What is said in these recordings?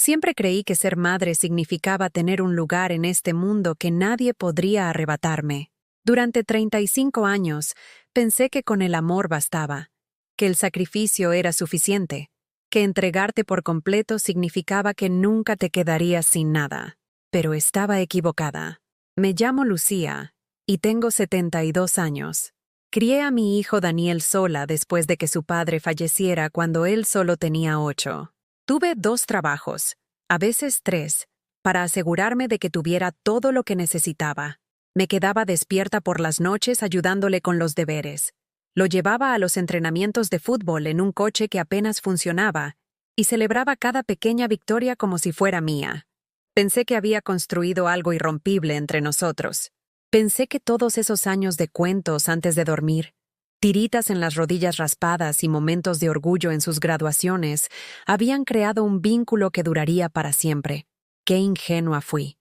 Siempre creí que ser madre significaba tener un lugar en este mundo que nadie podría arrebatarme. Durante 35 años, pensé que con el amor bastaba, que el sacrificio era suficiente, que entregarte por completo significaba que nunca te quedarías sin nada. Pero estaba equivocada. Me llamo Lucía y tengo 72 años. Crié a mi hijo Daniel sola después de que su padre falleciera cuando él solo tenía 8. Tuve 2 trabajos, a veces 3, para asegurarme de que tuviera todo lo que necesitaba. Me quedaba despierta por las noches ayudándole con los deberes. Lo llevaba a los entrenamientos de fútbol en un coche que apenas funcionaba y celebraba cada pequeña victoria como si fuera mía. Pensé que había construido algo irrompible entre nosotros. Pensé que todos esos años de cuentos antes de dormir, tiritas en las rodillas raspadas y momentos de orgullo en sus graduaciones habían creado un vínculo que duraría para siempre. Qué ingenua fui.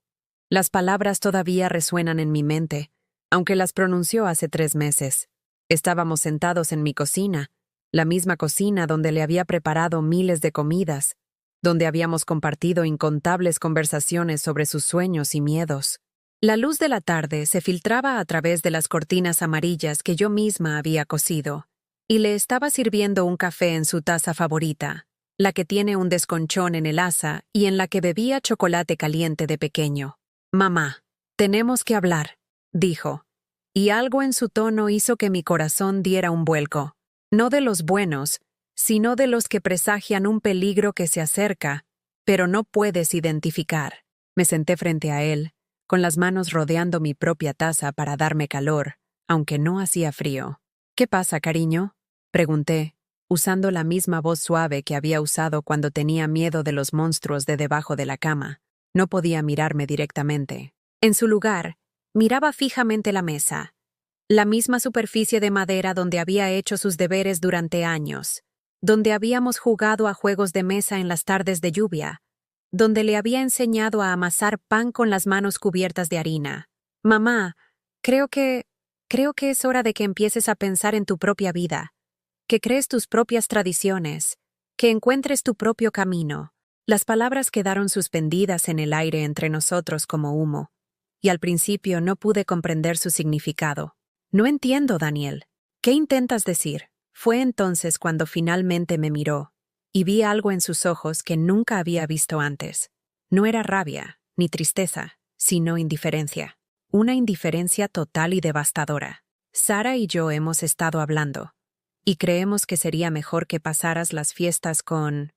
Las palabras todavía resuenan en mi mente, aunque las pronunció hace 3 meses. Estábamos sentados en mi cocina, la misma cocina donde le había preparado miles de comidas, donde habíamos compartido incontables conversaciones sobre sus sueños y miedos. La luz de la tarde se filtraba a través de las cortinas amarillas que yo misma había cosido, y le estaba sirviendo un café en su taza favorita, la que tiene un desconchón en el asa y en la que bebía chocolate caliente de pequeño. «Mamá, tenemos que hablar», dijo, y algo en su tono hizo que mi corazón diera un vuelco. No de los buenos, sino de los que presagian un peligro que se acerca, pero no puedes identificar. Me senté frente a él, con las manos rodeando mi propia taza para darme calor, aunque no hacía frío. «¿Qué pasa, cariño?», pregunté, usando la misma voz suave que había usado cuando tenía miedo de los monstruos de debajo de la cama. No podía mirarme directamente. En su lugar, miraba fijamente la mesa, la misma superficie de madera donde había hecho sus deberes durante años, donde habíamos jugado a juegos de mesa en las tardes de lluvia, donde le había enseñado a amasar pan con las manos cubiertas de harina. «Mamá, creo que es hora de que empieces a pensar en tu propia vida, que crees tus propias tradiciones, que encuentres tu propio camino». Las palabras quedaron suspendidas en el aire entre nosotros como humo, y al principio no pude comprender su significado. «No entiendo, Daniel. ¿Qué intentas decir?». Fue entonces cuando finalmente me miró, y vi algo en sus ojos que nunca había visto antes. No era rabia, ni tristeza, sino indiferencia. Una indiferencia total y devastadora. «Sara y yo hemos estado hablando, y creemos que sería mejor que pasaras las fiestas con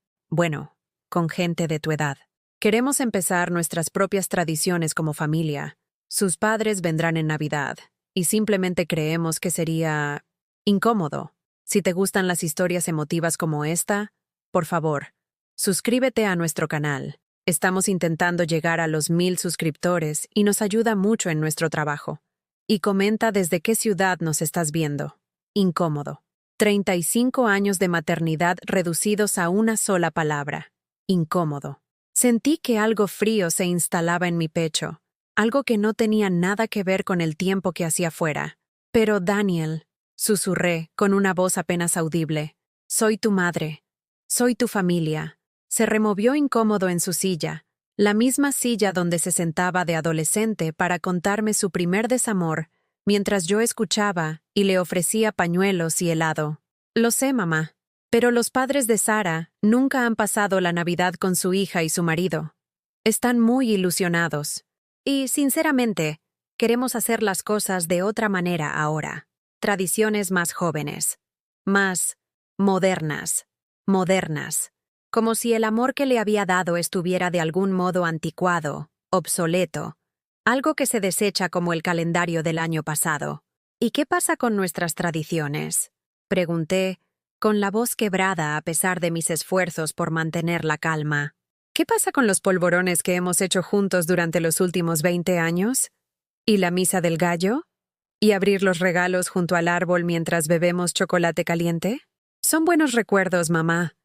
gente de tu edad. Queremos empezar nuestras propias tradiciones como familia. Sus padres vendrán en Navidad, y simplemente creemos que sería incómodo. Si te gustan las historias emotivas como esta, por favor, suscríbete a nuestro canal. Estamos intentando llegar a los 1000 suscriptores y nos ayuda mucho en nuestro trabajo. Y comenta desde qué ciudad nos estás viendo. Incómodo. 35 años de maternidad reducidos a una sola palabra. Incómodo. Sentí que algo frío se instalaba en mi pecho, algo que no tenía nada que ver con el tiempo que hacía fuera. «Pero Daniel», susurré con una voz apenas audible, «soy tu madre, soy tu familia». Se removió incómodo en su silla, la misma silla donde se sentaba de adolescente para contarme su primer desamor, mientras yo escuchaba y le ofrecía pañuelos y helado. «Lo sé, mamá. Pero los padres de Sara nunca han pasado la Navidad con su hija y su marido. Están muy ilusionados. Y, sinceramente, queremos hacer las cosas de otra manera ahora. Tradiciones más jóvenes. Más modernas. Como si el amor que le había dado estuviera de algún modo anticuado, obsoleto. Algo que se desecha como el calendario del año pasado. «¿Y qué pasa con nuestras tradiciones?», pregunté, con la voz quebrada a pesar de mis esfuerzos por mantener la calma. «¿Qué pasa con los polvorones que hemos hecho juntos durante los últimos 20 años? ¿Y la misa del gallo? ¿Y abrir los regalos junto al árbol mientras bebemos chocolate caliente? Son buenos recuerdos, mamá»,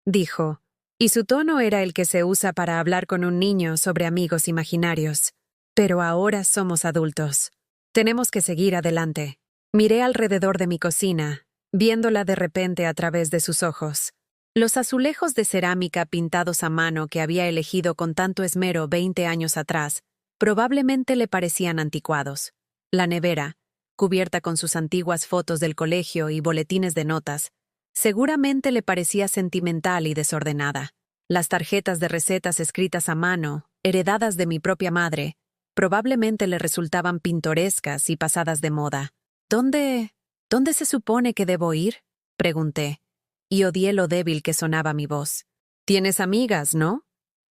dijo, y su tono era el que se usa para hablar con un niño sobre amigos imaginarios. «Pero ahora somos adultos. Tenemos que seguir adelante». Miré alrededor de mi cocina, viéndola de repente a través de sus ojos. Los azulejos de cerámica pintados a mano que había elegido con tanto esmero 20 años atrás probablemente le parecían anticuados. La nevera, cubierta con sus antiguas fotos del colegio y boletines de notas, seguramente le parecía sentimental y desordenada. Las tarjetas de recetas escritas a mano, heredadas de mi propia madre, probablemente le resultaban pintorescas y pasadas de moda. ¿Dónde se supone que debo ir?, pregunté, y odié lo débil que sonaba mi voz. ¿Tienes amigas, no?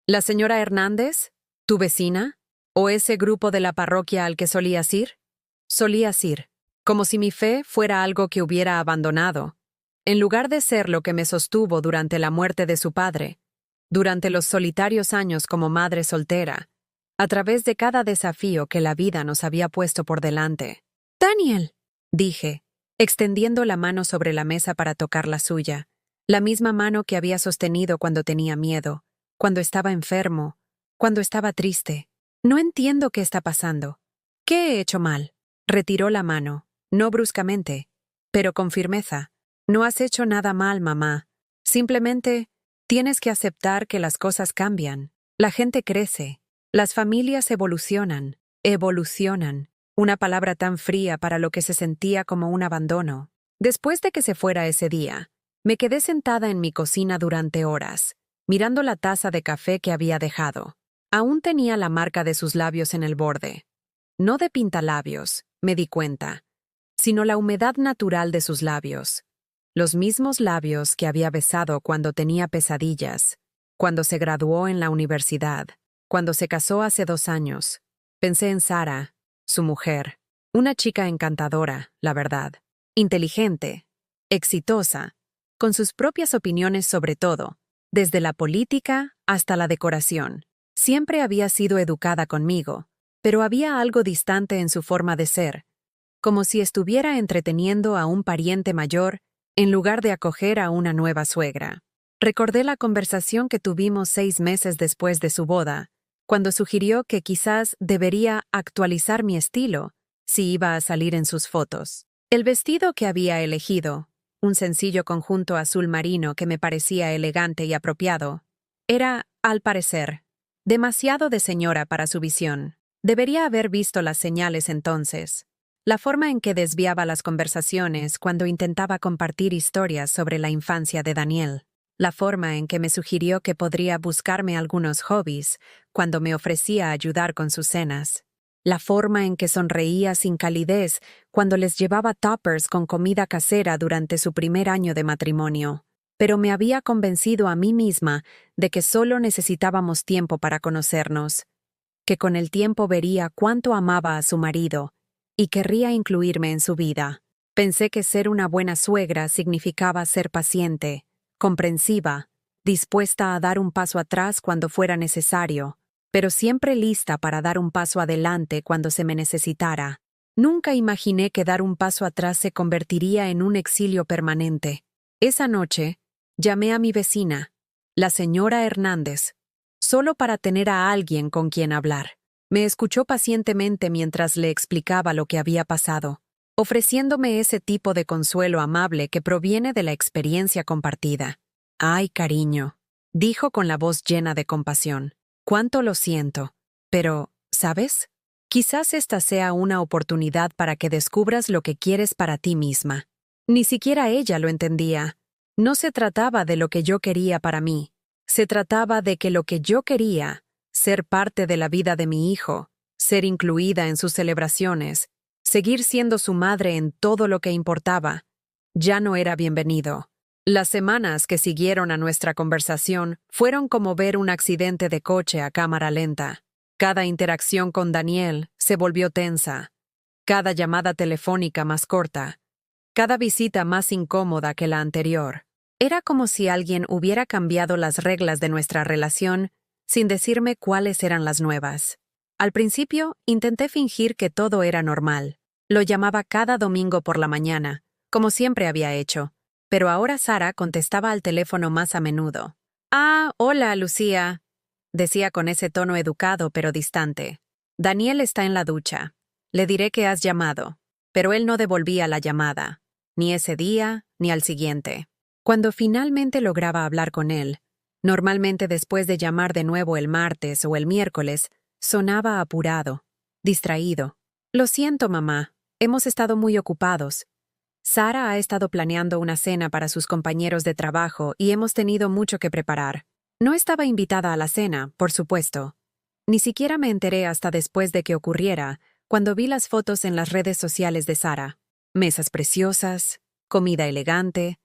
¿La señora Hernández? ¿Tu vecina? ¿O ese grupo de la parroquia al que solías ir? Solías ir, como si mi fe fuera algo que hubiera abandonado, en lugar de ser lo que me sostuvo durante la muerte de su padre, durante los solitarios años como madre soltera, a través de cada desafío que la vida nos había puesto por delante. «Daniel», dije, extendiendo la mano sobre la mesa para tocar la suya, la misma mano que había sostenido cuando tenía miedo, cuando estaba enfermo, cuando estaba triste. «No entiendo qué está pasando. ¿Qué he hecho mal?» Retiró la mano, no bruscamente, pero con firmeza. «No has hecho nada mal, mamá. Simplemente tienes que aceptar que las cosas cambian. La gente crece. Las familias evolucionan. Evolucionan. Una palabra tan fría para lo que se sentía como un abandono. Después de que se fuera ese día, me quedé sentada en mi cocina durante horas, mirando la taza de café que había dejado. Aún tenía la marca de sus labios en el borde. No de pintalabios, me di cuenta, sino la humedad natural de sus labios. Los mismos labios que había besado cuando tenía pesadillas, cuando se graduó en la universidad, cuando se casó hace 2 años. Pensé en Sara, su mujer, una chica encantadora, la verdad, inteligente, exitosa, con sus propias opiniones sobre todo, desde la política hasta la decoración. Siempre había sido educada conmigo, pero había algo distante en su forma de ser, como si estuviera entreteniendo a un pariente mayor en lugar de acoger a una nueva suegra. Recordé la conversación que tuvimos 6 meses después de su boda, cuando sugirió que quizás debería actualizar mi estilo si iba a salir en sus fotos. El vestido que había elegido, un sencillo conjunto azul marino que me parecía elegante y apropiado, era, al parecer, demasiado de señora para su visión. Debería haber visto las señales entonces. La forma en que desviaba las conversaciones cuando intentaba compartir historias sobre la infancia de Daniel. La forma en que me sugirió que podría buscarme algunos hobbies cuando me ofrecía ayudar con sus cenas. La forma en que sonreía sin calidez cuando les llevaba tuppers con comida casera durante su primer año de matrimonio. Pero me había convencido a mí misma de que solo necesitábamos tiempo para conocernos, que con el tiempo vería cuánto amaba a su marido y querría incluirme en su vida. Pensé que ser una buena suegra significaba ser paciente, comprensiva, dispuesta a dar un paso atrás cuando fuera necesario, pero siempre lista para dar un paso adelante cuando se me necesitara. Nunca imaginé que dar un paso atrás se convertiría en un exilio permanente. Esa noche, llamé a mi vecina, la señora Hernández, solo para tener a alguien con quien hablar. Me escuchó pacientemente mientras le explicaba lo que había pasado, ofreciéndome ese tipo de consuelo amable que proviene de la experiencia compartida. «Ay, cariño», dijo con la voz llena de compasión, «cuánto lo siento. Pero, ¿sabes? Quizás esta sea una oportunidad para que descubras lo que quieres para ti misma». Ni siquiera ella lo entendía. No se trataba de lo que yo quería para mí. Se trataba de que lo que yo quería, ser parte de la vida de mi hijo, ser incluida en sus celebraciones, seguir siendo su madre en todo lo que importaba, ya no era bienvenido. Las semanas que siguieron a nuestra conversación fueron como ver un accidente de coche a cámara lenta. Cada interacción con Daniel se volvió tensa, cada llamada telefónica más corta, cada visita más incómoda que la anterior. Era como si alguien hubiera cambiado las reglas de nuestra relación sin decirme cuáles eran las nuevas. Al principio, intenté fingir que todo era normal. Lo llamaba cada domingo por la mañana, como siempre había hecho, pero ahora Sara contestaba al teléfono más a menudo. «Ah, hola, Lucía», decía con ese tono educado pero distante. «Daniel está en la ducha. Le diré que has llamado». Pero él no devolvía la llamada, ni ese día, ni al siguiente. Cuando finalmente lograba hablar con él, normalmente después de llamar de nuevo el martes o el miércoles, sonaba apurado, distraído. Lo siento, mamá. Hemos estado muy ocupados. Sara ha estado planeando una cena para sus compañeros de trabajo y hemos tenido mucho que preparar. No estaba invitada a la cena, por supuesto. Ni siquiera me enteré hasta después de que ocurriera, cuando vi las fotos en las redes sociales de Sara. Mesas preciosas, comida elegante,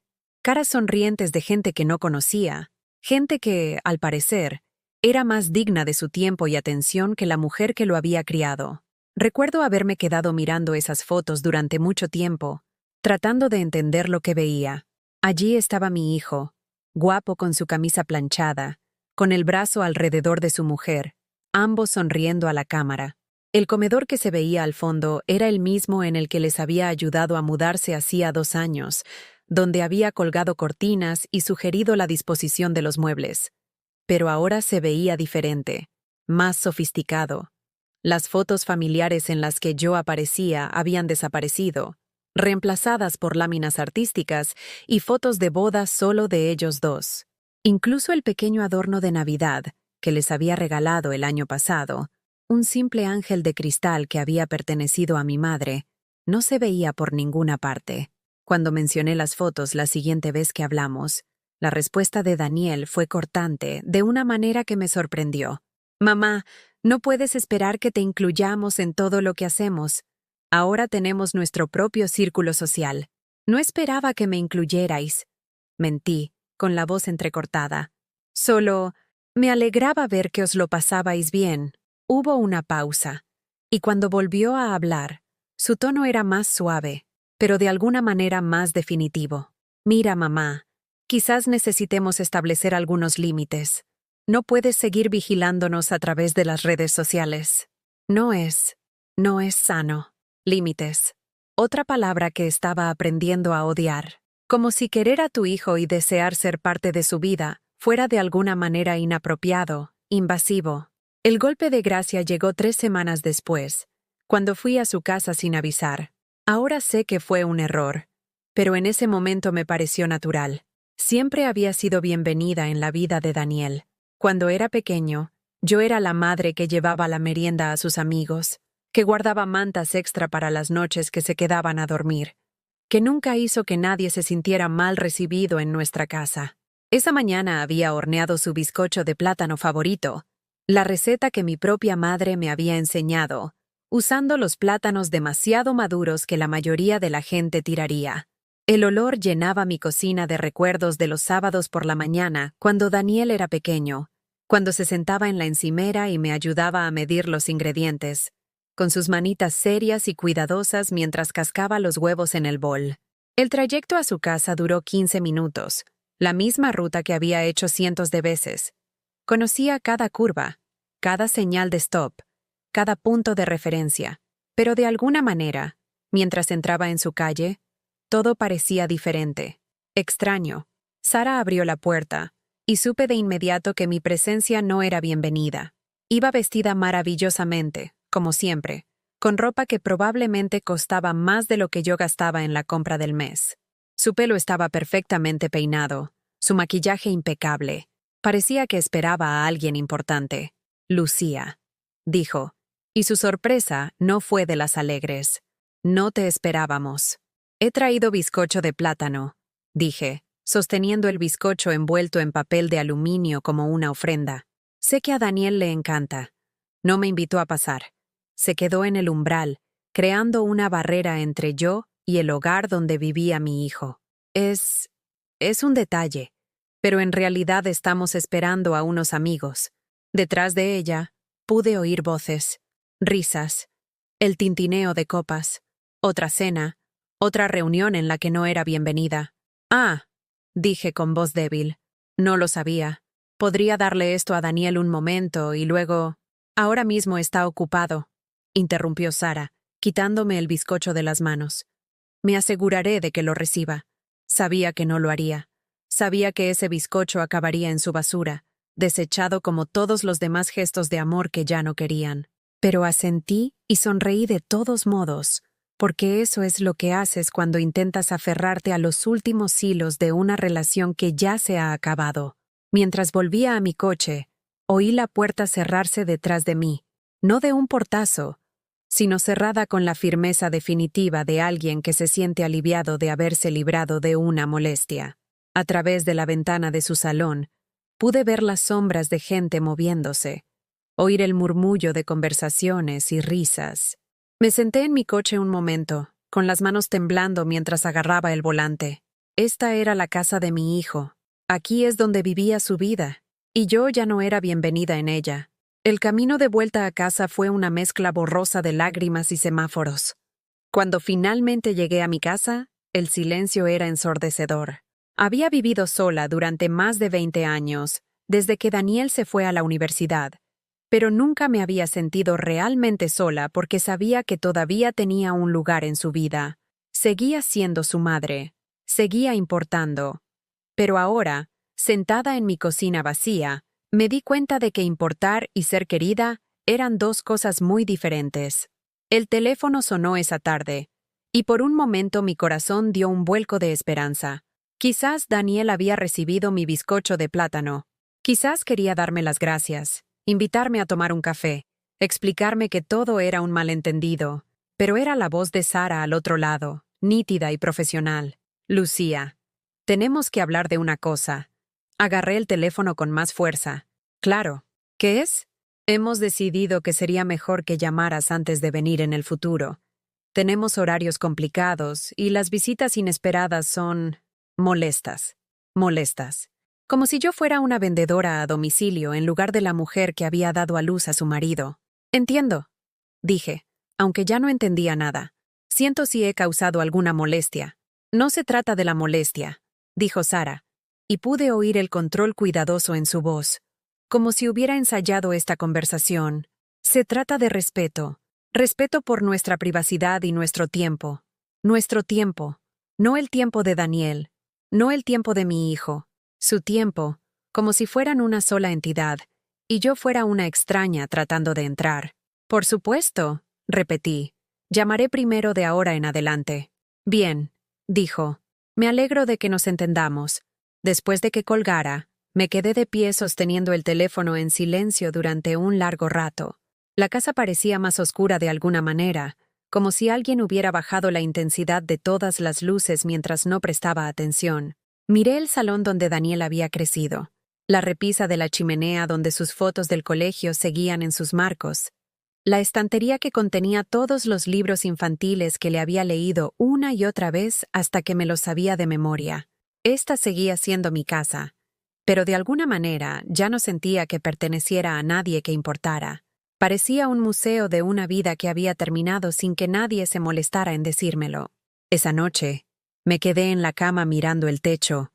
caras sonrientes de gente que no conocía, gente que, al parecer, era más digna de su tiempo y atención que la mujer que lo había criado. Recuerdo haberme quedado mirando esas fotos durante mucho tiempo, tratando de entender lo que veía. Allí estaba mi hijo, guapo con su camisa planchada, con el brazo alrededor de su mujer, ambos sonriendo a la cámara. El comedor que se veía al fondo era el mismo en el que les había ayudado a mudarse hacía 2 años, donde había colgado cortinas y sugerido la disposición de los muebles. Pero ahora se veía diferente, más sofisticado. Las fotos familiares en las que yo aparecía habían desaparecido, reemplazadas por láminas artísticas y fotos de boda solo de ellos dos. Incluso el pequeño adorno de Navidad, que les había regalado el año pasado, un simple ángel de cristal que había pertenecido a mi madre, no se veía por ninguna parte. Cuando mencioné las fotos la siguiente vez que hablamos, la respuesta de Daniel fue cortante, de una manera que me sorprendió. «Mamá, no puedes esperar que te incluyamos en todo lo que hacemos. Ahora tenemos nuestro propio círculo social. No esperaba que me incluyerais». Mentí, con la voz entrecortada. «Solo me alegraba ver que os lo pasabais bien». Hubo una pausa, y cuando volvió a hablar, su tono era más suave, pero de alguna manera más definitivo. «Mira, mamá, quizás necesitemos establecer algunos límites. No puedes seguir vigilándonos a través de las redes sociales. No es sano». Límites. Otra palabra que estaba aprendiendo a odiar. Como si querer a tu hijo y desear ser parte de su vida fuera de alguna manera inapropiado, invasivo. El golpe de gracia llegó 3 semanas después, cuando fui a su casa sin avisar. Ahora sé que fue un error, pero en ese momento me pareció natural. Siempre había sido bienvenida en la vida de Daniel. Cuando era pequeño, yo era la madre que llevaba la merienda a sus amigos, que guardaba mantas extra para las noches que se quedaban a dormir, que nunca hizo que nadie se sintiera mal recibido en nuestra casa. Esa mañana había horneado su bizcocho de plátano favorito, la receta que mi propia madre me había enseñado, usando los plátanos demasiado maduros que la mayoría de la gente tiraría. El olor llenaba mi cocina de recuerdos de los sábados por la mañana, cuando Daniel era pequeño, cuando se sentaba en la encimera y me ayudaba a medir los ingredientes, con sus manitas serias y cuidadosas mientras cascaba los huevos en el bol. El trayecto a su casa duró 15 minutos, la misma ruta que había hecho cientos de veces. Conocía cada curva, cada señal de stop, cada punto de referencia, pero de alguna manera, mientras entraba en su calle, todo parecía diferente, extraño. Sara abrió la puerta, y supe de inmediato que mi presencia no era bienvenida. Iba vestida maravillosamente, como siempre, con ropa que probablemente costaba más de lo que yo gastaba en la compra del mes. Su pelo estaba perfectamente peinado, su maquillaje impecable. Parecía que esperaba a alguien importante. «Lucía», dijo, y su sorpresa no fue de las alegres. «No te esperábamos». «He traído bizcocho de plátano», dije, sosteniendo el bizcocho envuelto en papel de aluminio como una ofrenda. «Sé que a Daniel le encanta». No me invitó a pasar. Se quedó en el umbral, creando una barrera entre yo y el hogar donde vivía mi hijo. Es un detalle, pero en realidad estamos esperando a unos amigos. Detrás de ella, pude oír voces, risas, el tintineo de copas, otra cena, otra reunión en la que no era bienvenida. «Ah», dije con voz débil, «no lo sabía. Podría darle esto a Daniel un momento y luego...» «Ahora mismo está ocupado», interrumpió Sara, quitándome el bizcocho de las manos. «Me aseguraré de que lo reciba». Sabía que no lo haría. Sabía que ese bizcocho acabaría en su basura, desechado como todos los demás gestos de amor que ya no querían. Pero asentí y sonreí de todos modos, porque eso es lo que haces cuando intentas aferrarte a los últimos hilos de una relación que ya se ha acabado. Mientras volvía a mi coche, oí la puerta cerrarse detrás de mí, no de un portazo, sino cerrada con la firmeza definitiva de alguien que se siente aliviado de haberse librado de una molestia. A través de la ventana de su salón, pude ver las sombras de gente moviéndose, oír el murmullo de conversaciones y risas. Me senté en mi coche un momento, con las manos temblando mientras agarraba el volante. Esta era la casa de mi hijo. Aquí es donde vivía su vida, y yo ya no era bienvenida en ella. El camino de vuelta a casa fue una mezcla borrosa de lágrimas y semáforos. Cuando finalmente llegué a mi casa, el silencio era ensordecedor. Había vivido sola durante más de 20 años, desde que Daniel se fue a la universidad, pero nunca me había sentido realmente sola porque sabía que todavía tenía un lugar en su vida. Seguía siendo su madre, seguía importando. Pero ahora, sentada en mi cocina vacía, me di cuenta de que importar y ser querida eran dos cosas muy diferentes. El teléfono sonó esa tarde, y por un momento mi corazón dio un vuelco de esperanza. Quizás Daniel había recibido mi bizcocho de plátano. Quizás quería darme las gracias, invitarme a tomar un café, explicarme que todo era un malentendido, pero era la voz de Sara al otro lado, nítida y profesional. Lucía, tenemos que hablar de una cosa. Agarré el teléfono con más fuerza. Claro. ¿Qué es? Hemos decidido que sería mejor que llamaras antes de venir en el futuro. Tenemos horarios complicados y las visitas inesperadas son molestas. Molestas. Como si yo fuera una vendedora a domicilio en lugar de la mujer que había dado a luz a su marido. Entiendo, dije, aunque ya no entendía nada. Siento si he causado alguna molestia. No se trata de la molestia, dijo Sara, y pude oír el control cuidadoso en su voz, como si hubiera ensayado esta conversación. Se trata de respeto. Respeto por nuestra privacidad y nuestro tiempo. Nuestro tiempo. No el tiempo de Daniel. No el tiempo de mi hijo. Su tiempo, como si fueran una sola entidad, y yo fuera una extraña tratando de entrar. Por supuesto, repetí. Llamaré primero de ahora en adelante. Bien, dijo. Me alegro de que nos entendamos. Después de que colgara, me quedé de pie sosteniendo el teléfono en silencio durante un largo rato. La casa parecía más oscura de alguna manera, como si alguien hubiera bajado la intensidad de todas las luces mientras no prestaba atención. Miré el salón donde Daniel había crecido, la repisa de la chimenea donde sus fotos del colegio seguían en sus marcos, la estantería que contenía todos los libros infantiles que le había leído una y otra vez hasta que me los sabía de memoria. Esta seguía siendo mi casa, pero de alguna manera ya no sentía que perteneciera a nadie que importara. Parecía un museo de una vida que había terminado sin que nadie se molestara en decírmelo. Esa noche, me quedé en la cama mirando el techo,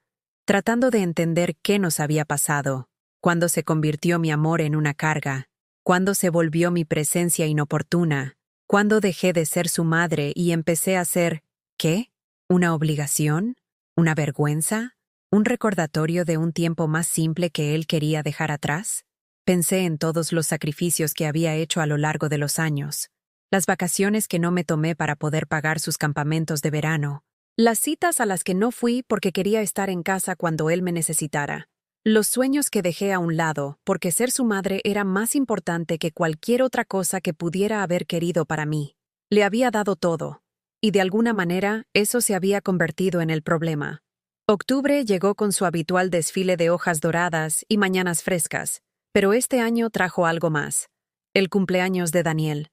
tratando de entender qué nos había pasado, cuándo se convirtió mi amor en una carga, cuándo se volvió mi presencia inoportuna, cuándo dejé de ser su madre y empecé a ser, ¿qué? ¿Una obligación? ¿Una vergüenza? ¿Un recordatorio de un tiempo más simple que él quería dejar atrás? Pensé en todos los sacrificios que había hecho a lo largo de los años, las vacaciones que no me tomé para poder pagar sus campamentos de verano, las citas a las que no fui porque quería estar en casa cuando él me necesitara, los sueños que dejé a un lado porque ser su madre era más importante que cualquier otra cosa que pudiera haber querido para mí. Le había dado todo, y de alguna manera eso se había convertido en el problema. Octubre llegó con su habitual desfile de hojas doradas y mañanas frescas, pero este año trajo algo más. El cumpleaños de Daniel.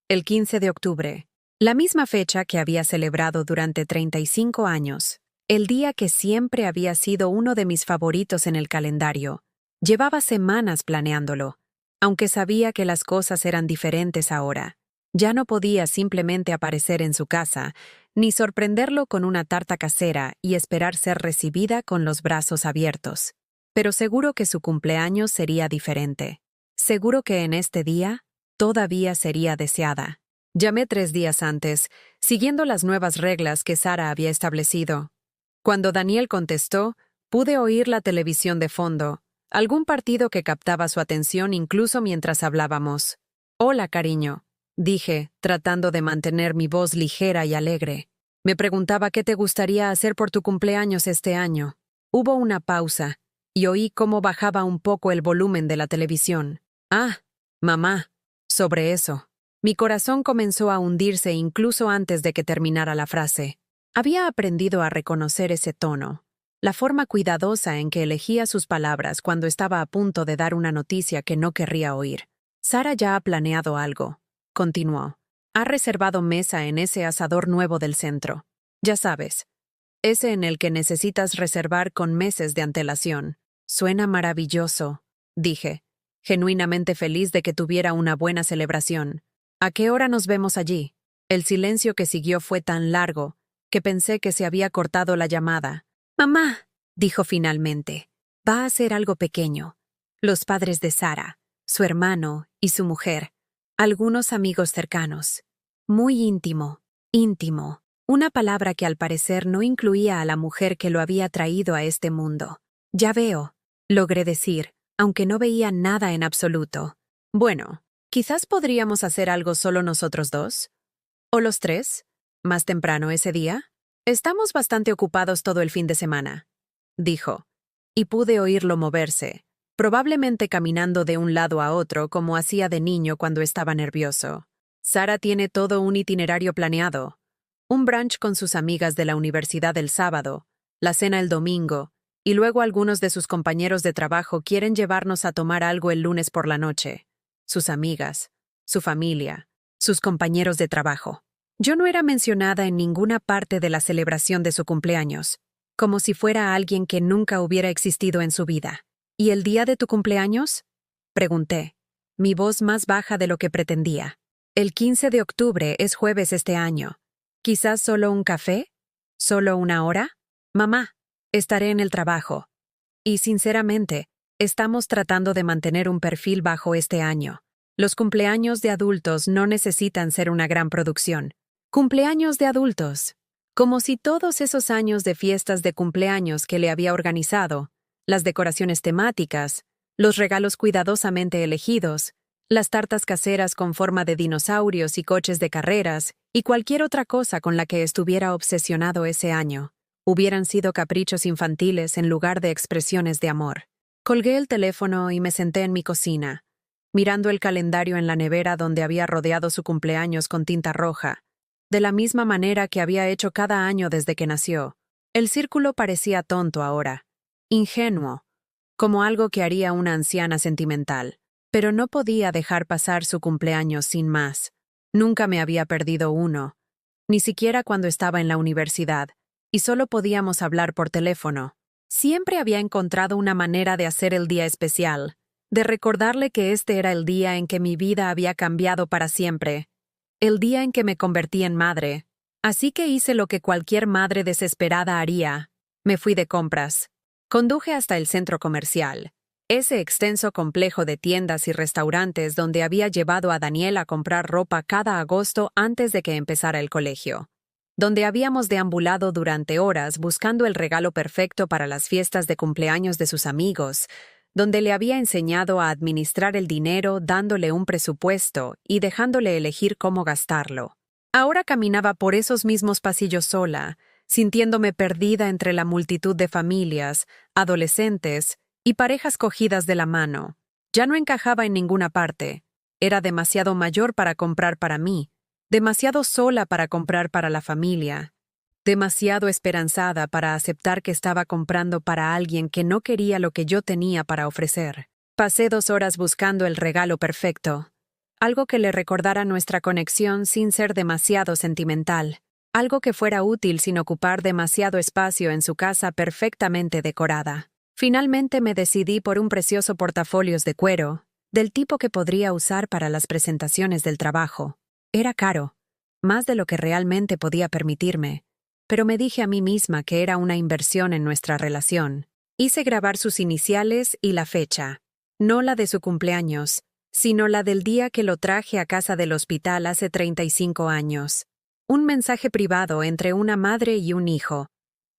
El 15 de octubre. La misma fecha que había celebrado durante 35 años. El día que siempre había sido uno de mis favoritos en el calendario. Llevaba semanas planeándolo, aunque sabía que las cosas eran diferentes ahora. Ya no podía simplemente aparecer en su casa, ni sorprenderlo con una tarta casera y esperar ser recibida con los brazos abiertos. Pero seguro que su cumpleaños sería diferente. Seguro que en este día, todavía sería deseada. Llamé 3 días antes, siguiendo las nuevas reglas que Sara había establecido. Cuando Daniel contestó, pude oír la televisión de fondo, algún partido que captaba su atención incluso mientras hablábamos. «Hola, cariño», dije, tratando de mantener mi voz ligera y alegre. Me preguntaba qué te gustaría hacer por tu cumpleaños este año. Hubo una pausa, y oí cómo bajaba un poco el volumen de la televisión. Ah, mamá, sobre eso. Mi corazón comenzó a hundirse incluso antes de que terminara la frase. Había aprendido a reconocer ese tono, la forma cuidadosa en que elegía sus palabras cuando estaba a punto de dar una noticia que no querría oír. Sara ya ha planeado algo, continuó. Ha reservado mesa en ese asador nuevo del centro. Ya sabes, ese en el que necesitas reservar con meses de antelación. Suena maravilloso, dije, genuinamente feliz de que tuviera una buena celebración. ¿A qué hora nos vemos allí? El silencio que siguió fue tan largo que pensé que se había cortado la llamada. Mamá, dijo finalmente, va a ser algo pequeño. Los padres de Sara, su hermano y su mujer, algunos amigos cercanos. Muy íntimo, íntimo. Una palabra que al parecer no incluía a la mujer que lo había traído a este mundo. Ya veo, logré decir, aunque no veía nada en absoluto. Bueno, quizás podríamos hacer algo solo nosotros dos. ¿O los tres? ¿Más temprano ese día? Estamos bastante ocupados todo el fin de semana, dijo, y pude oírlo moverse, probablemente caminando de un lado a otro como hacía de niño cuando estaba nervioso. Sara tiene todo un itinerario planeado. Un brunch con sus amigas de la universidad el sábado, la cena el domingo, y luego algunos de sus compañeros de trabajo quieren llevarnos a tomar algo el lunes por la noche. Sus amigas, su familia, sus compañeros de trabajo. Yo no era mencionada en ninguna parte de la celebración de su cumpleaños, como si fuera alguien que nunca hubiera existido en su vida. ¿Y el día de tu cumpleaños? Pregunté, mi voz más baja de lo que pretendía. El 15 de octubre es jueves este año. ¿Quizás solo un café? ¿Solo una hora? Mamá, estaré en el trabajo. Y sinceramente, estamos tratando de mantener un perfil bajo este año. Los cumpleaños de adultos no necesitan ser una gran producción. Cumpleaños de adultos. Como si todos esos años de fiestas de cumpleaños que le había organizado, las decoraciones temáticas, los regalos cuidadosamente elegidos, las tartas caseras con forma de dinosaurios y coches de carreras, y cualquier otra cosa con la que estuviera obsesionado ese año, hubieran sido caprichos infantiles en lugar de expresiones de amor. Colgué el teléfono y me senté en mi cocina, mirando el calendario en la nevera donde había rodeado su cumpleaños con tinta roja, de la misma manera que había hecho cada año desde que nació. El círculo parecía tonto ahora, ingenuo, como algo que haría una anciana sentimental. Pero no podía dejar pasar su cumpleaños sin más. Nunca me había perdido uno, ni siquiera cuando estaba en la universidad, y solo podíamos hablar por teléfono. Siempre había encontrado una manera de hacer el día especial, de recordarle que este era el día en que mi vida había cambiado para siempre, el día en que me convertí en madre. Así que hice lo que cualquier madre desesperada haría. Me fui de compras. Conduje hasta el centro comercial, ese extenso complejo de tiendas y restaurantes donde había llevado a Daniel a comprar ropa cada agosto antes de que empezara el colegio, donde habíamos deambulado durante horas buscando el regalo perfecto para las fiestas de cumpleaños de sus amigos, donde le había enseñado a administrar el dinero dándole un presupuesto y dejándole elegir cómo gastarlo. Ahora caminaba por esos mismos pasillos sola, sintiéndome perdida entre la multitud de familias, adolescentes y parejas cogidas de la mano. Ya no encajaba en ninguna parte. Era demasiado mayor para comprar para mí, demasiado sola para comprar para la familia, demasiado esperanzada para aceptar que estaba comprando para alguien que no quería lo que yo tenía para ofrecer. Pasé 2 horas buscando el regalo perfecto, algo que le recordara nuestra conexión sin ser demasiado sentimental, algo que fuera útil sin ocupar demasiado espacio en su casa perfectamente decorada. Finalmente me decidí por un precioso portafolios de cuero, del tipo que podría usar para las presentaciones del trabajo. Era caro, más de lo que realmente podía permitirme, pero me dije a mí misma que era una inversión en nuestra relación. Hice grabar sus iniciales y la fecha, no la de su cumpleaños, sino la del día que lo traje a casa del hospital hace 35 años. Un mensaje privado entre una madre y un hijo,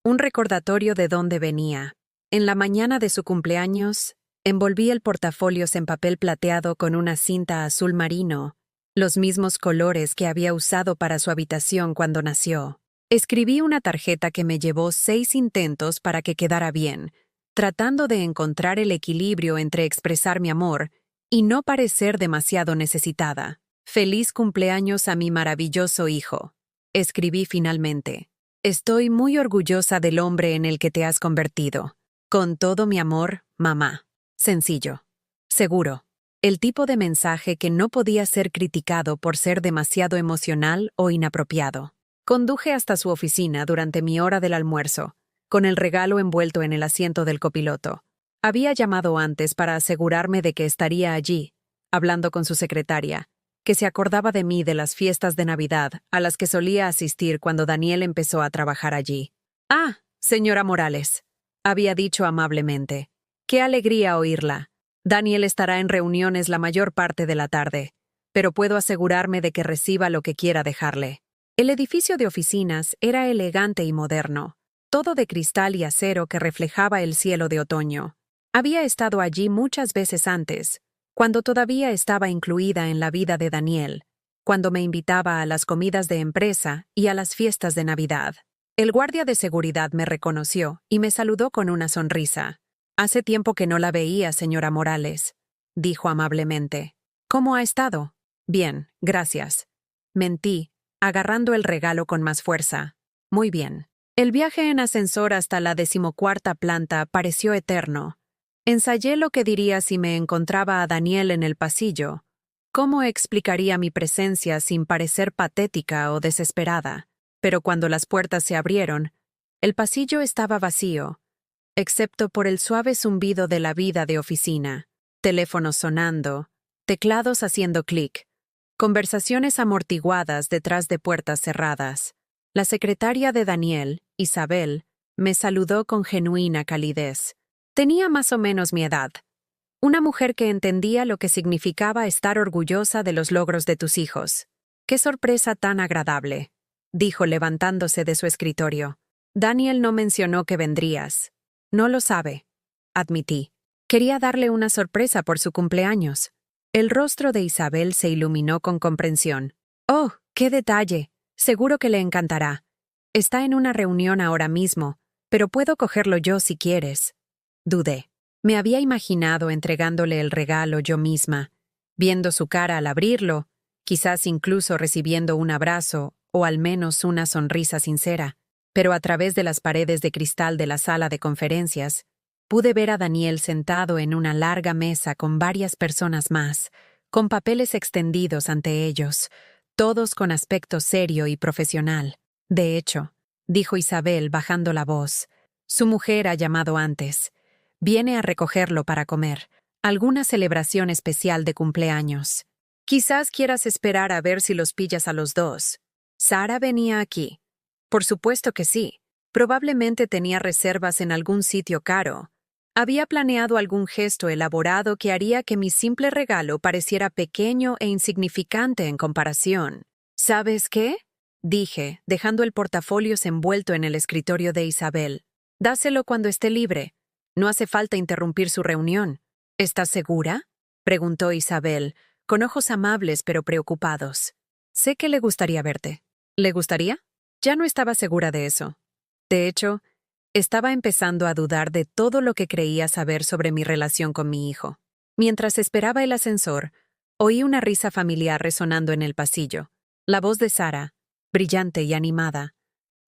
un recordatorio de dónde venía. En la mañana de su cumpleaños, envolví el portafolios en papel plateado con una cinta azul marino los mismos colores que había usado para su habitación cuando nació. Escribí una tarjeta que me llevó 6 intentos para que quedara bien, tratando de encontrar el equilibrio entre expresar mi amor y no parecer demasiado necesitada. Feliz cumpleaños a mi maravilloso hijo. Escribí finalmente. Estoy muy orgullosa del hombre en el que te has convertido. Con todo mi amor, mamá. Sencillo. Seguro. El tipo de mensaje que no podía ser criticado por ser demasiado emocional o inapropiado. Conduje hasta su oficina durante mi hora del almuerzo, con el regalo envuelto en el asiento del copiloto. Había llamado antes para asegurarme de que estaría allí, hablando con su secretaria, que se acordaba de mí de las fiestas de Navidad a las que solía asistir cuando Daniel empezó a trabajar allí. «Ah, señora Morales», había dicho amablemente. «Qué alegría oírla. Daniel estará en reuniones la mayor parte de la tarde, pero puedo asegurarme de que reciba lo que quiera dejarle». El edificio de oficinas era elegante y moderno, todo de cristal y acero que reflejaba el cielo de otoño. Había estado allí muchas veces antes, cuando todavía estaba incluida en la vida de Daniel, cuando me invitaba a las comidas de empresa y a las fiestas de Navidad. El guardia de seguridad me reconoció y me saludó con una sonrisa. «Hace tiempo que no la veía, señora Morales», dijo amablemente. «¿Cómo ha estado?» «Bien, gracias». Mentí, agarrando el regalo con más fuerza. «Muy bien». El viaje en ascensor hasta la 14ª planta pareció eterno. Ensayé lo que diría si me encontraba a Daniel en el pasillo. ¿Cómo explicaría mi presencia sin parecer patética o desesperada? Pero cuando las puertas se abrieron, el pasillo estaba vacío, excepto por el suave zumbido de la vida de oficina, teléfonos sonando, teclados haciendo clic, conversaciones amortiguadas detrás de puertas cerradas. La secretaria de Daniel, Isabel, me saludó con genuina calidez. Tenía más o menos mi edad. Una mujer que entendía lo que significaba estar orgullosa de los logros de tus hijos. «Qué sorpresa tan agradable», dijo levantándose de su escritorio. «Daniel no mencionó que vendrías». «No lo sabe», admití. «Quería darle una sorpresa por su cumpleaños». El rostro de Isabel se iluminó con comprensión. «Oh, qué detalle. Seguro que le encantará. Está en una reunión ahora mismo, pero puedo cogerlo yo si quieres». Dudé. Me había imaginado entregándole el regalo yo misma, viendo su cara al abrirlo, quizás incluso recibiendo un abrazo o al menos una sonrisa sincera. Pero a través de las paredes de cristal de la sala de conferencias, pude ver a Daniel sentado en una larga mesa con varias personas más, con papeles extendidos ante ellos, todos con aspecto serio y profesional. «De hecho», dijo Isabel bajando la voz, «su mujer ha llamado antes. Viene a recogerlo para comer. Alguna celebración especial de cumpleaños. Quizás quieras esperar a ver si los pillas a los dos». Sara venía aquí. Por supuesto que sí. Probablemente tenía reservas en algún sitio caro. Había planeado algún gesto elaborado que haría que mi simple regalo pareciera pequeño e insignificante en comparación. «¿Sabes qué?», dije, dejando el portafolio envuelto en el escritorio de Isabel. «Dáselo cuando esté libre. No hace falta interrumpir su reunión». «¿Estás segura?», preguntó Isabel, con ojos amables pero preocupados. «Sé que le gustaría verte». «¿Le gustaría?». Ya no estaba segura de eso. De hecho, estaba empezando a dudar de todo lo que creía saber sobre mi relación con mi hijo. Mientras esperaba el ascensor, oí una risa familiar resonando en el pasillo. La voz de Sara, brillante y animada,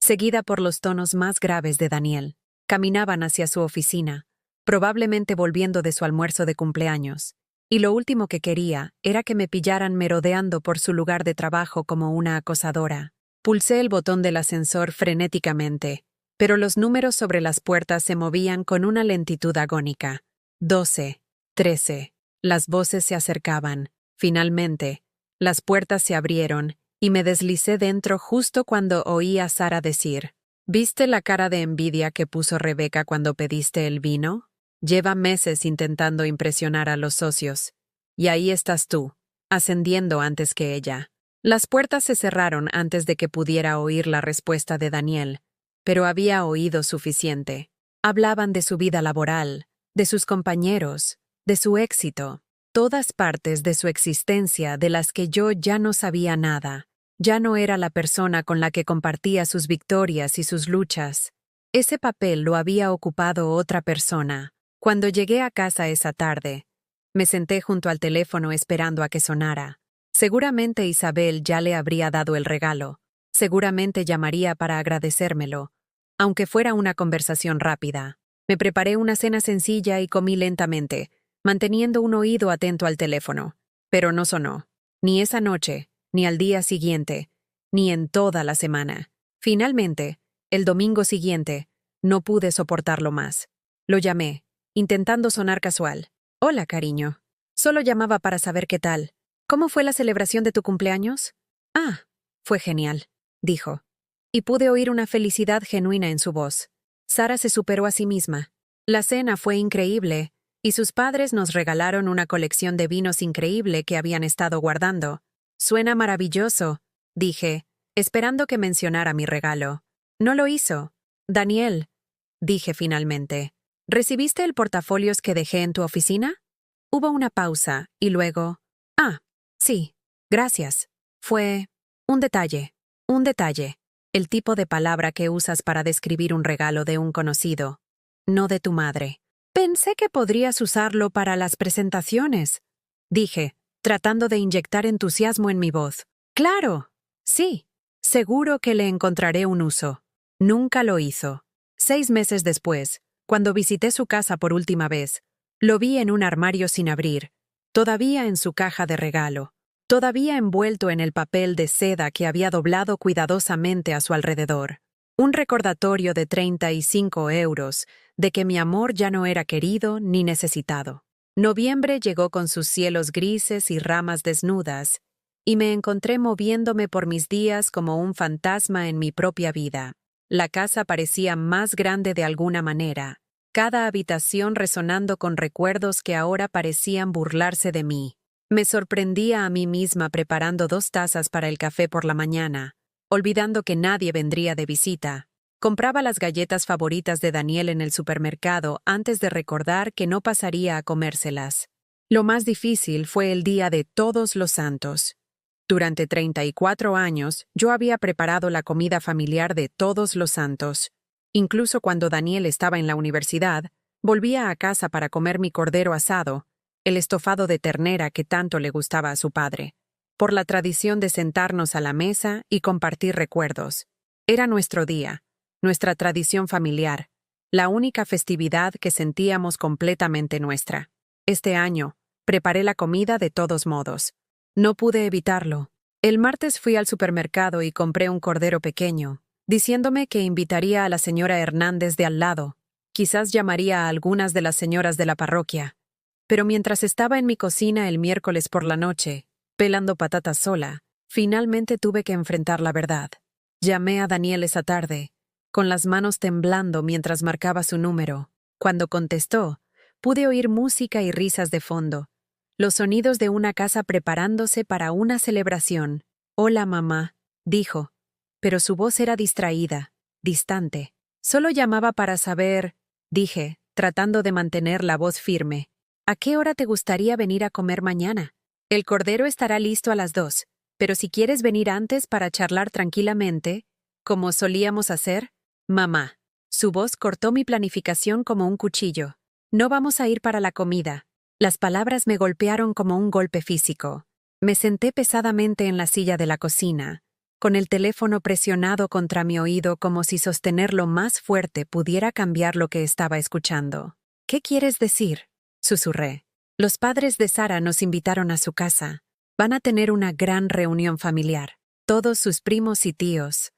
seguida por los tonos más graves de Daniel. Caminaban hacia su oficina, probablemente volviendo de su almuerzo de cumpleaños, y lo último que quería era que me pillaran merodeando por su lugar de trabajo como una acosadora. Pulsé el botón del ascensor frenéticamente, pero los números sobre las puertas se movían con una lentitud agónica. 12, 13. Las voces se acercaban. Finalmente, las puertas se abrieron y me deslicé dentro justo cuando oí a Sara decir: «¿Viste la cara de envidia que puso Rebeca cuando pediste el vino? Lleva meses intentando impresionar a los socios. Y ahí estás tú, ascendiendo antes que ella». Las puertas se cerraron antes de que pudiera oír la respuesta de Daniel, pero había oído suficiente. Hablaban de su vida laboral, de sus compañeros, de su éxito. todas partes de su existencia de las que yo ya no sabía nada. Ya no era la persona con la que compartía sus victorias y sus luchas. Ese papel lo había ocupado otra persona. Cuando llegué a casa esa tarde, me senté junto al teléfono esperando a que sonara. Seguramente Isabel ya le habría dado el regalo. Seguramente llamaría para agradecérmelo, aunque fuera una conversación rápida. Me preparé una cena sencilla y comí lentamente, manteniendo un oído atento al teléfono. Pero no sonó. Ni esa noche, ni al día siguiente, ni en toda la semana. Finalmente, el domingo siguiente, no pude soportarlo más. Lo llamé, intentando sonar casual. Hola, cariño. Solo llamaba para saber qué tal. ¿Cómo fue la celebración de tu cumpleaños? Ah, fue genial, dijo. Y pude oír una felicidad genuina en su voz. Sara se superó a sí misma. La cena fue increíble, y sus padres nos regalaron una colección de vinos increíble que habían estado guardando. Suena maravilloso, dije, esperando que mencionara mi regalo. No lo hizo. Daniel, dije finalmente. ¿Recibiste el portafolios que dejé en tu oficina? Hubo una pausa, y luego... Ah, sí, gracias. Fue... un detalle. Un detalle. El tipo de palabra que usas para describir un regalo de un conocido. No de tu madre. Pensé que podrías usarlo para las presentaciones, dije, tratando de inyectar entusiasmo en mi voz. ¡Claro! Sí. Seguro que le encontraré un uso. Nunca lo hizo. 6 meses después, cuando visité su casa por última vez, lo vi en un armario sin abrir, todavía en su caja de regalo, todavía envuelto en el papel de seda que había doblado cuidadosamente a su alrededor. Un recordatorio de 35 euros de que mi amor ya no era querido ni necesitado. Noviembre llegó con sus cielos grises y ramas desnudas, y me encontré moviéndome por mis días como un fantasma en mi propia vida. La casa parecía más grande de alguna manera, cada habitación resonando con recuerdos que ahora parecían burlarse de mí. Me sorprendía a mí misma preparando 2 tazas para el café por la mañana, olvidando que nadie vendría de visita. Compraba las galletas favoritas de Daniel en el supermercado antes de recordar que no pasaría a comérselas. Lo más difícil fue el día de Todos los Santos. Durante 34 años, yo había preparado la comida familiar de Todos los Santos. Incluso cuando Daniel estaba en la universidad, volvía a casa para comer mi cordero asado, el estofado de ternera que tanto le gustaba a su padre, por la tradición de sentarnos a la mesa y compartir recuerdos. Era nuestro día, nuestra tradición familiar, la única festividad que sentíamos completamente nuestra. Este año, preparé la comida de todos modos. No pude evitarlo. El martes fui al supermercado y compré un cordero pequeño, diciéndome que invitaría a la señora Hernández de al lado. Quizás llamaría a algunas de las señoras de la parroquia. Pero mientras estaba en mi cocina el miércoles por la noche, pelando patatas sola, finalmente tuve que enfrentar la verdad. Llamé a Daniel esa tarde, con las manos temblando mientras marcaba su número. Cuando contestó, pude oír música y risas de fondo, los sonidos de una casa preparándose para una celebración. «Hola, mamá», dijo, pero su voz era distraída, distante. «Solo llamaba para saber», dije, tratando de mantener la voz firme. «¿A qué hora te gustaría venir a comer mañana? El cordero estará listo a las 2, pero si quieres venir antes para charlar tranquilamente, como solíamos hacer». «Mamá». Su voz cortó mi planificación como un cuchillo. «No vamos a ir para la comida». Las palabras me golpearon como un golpe físico. Me senté pesadamente en la silla de la cocina, con el teléfono presionado contra mi oído como si sostenerlo más fuerte pudiera cambiar lo que estaba escuchando. «¿Qué quieres decir?», susurré. «Los padres de Sara nos invitaron a su casa. Van a tener una gran reunión familiar. Todos sus primos y tíos.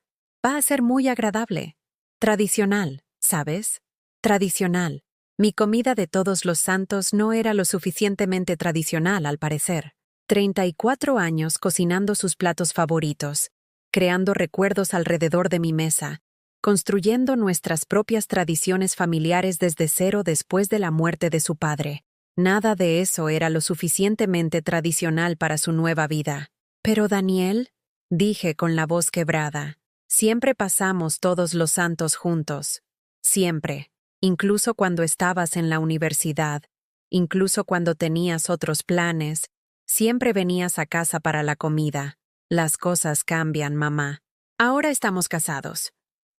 Va a ser muy agradable. Tradicional, ¿sabes? Tradicional». Mi comida de Todos los Santos no era lo suficientemente tradicional, al parecer. 34 años cocinando sus platos favoritos, creando recuerdos alrededor de mi mesa, construyendo nuestras propias tradiciones familiares desde cero después de la muerte de su padre. Nada de eso era lo suficientemente tradicional para su nueva vida. «Pero Daniel», dije con la voz quebrada, «siempre pasamos Todos los Santos juntos. Siempre. Incluso cuando estabas en la universidad. incluso cuando tenías otros planes, siempre venías a casa para la comida. Las cosas cambian, mamá. Ahora estamos casados.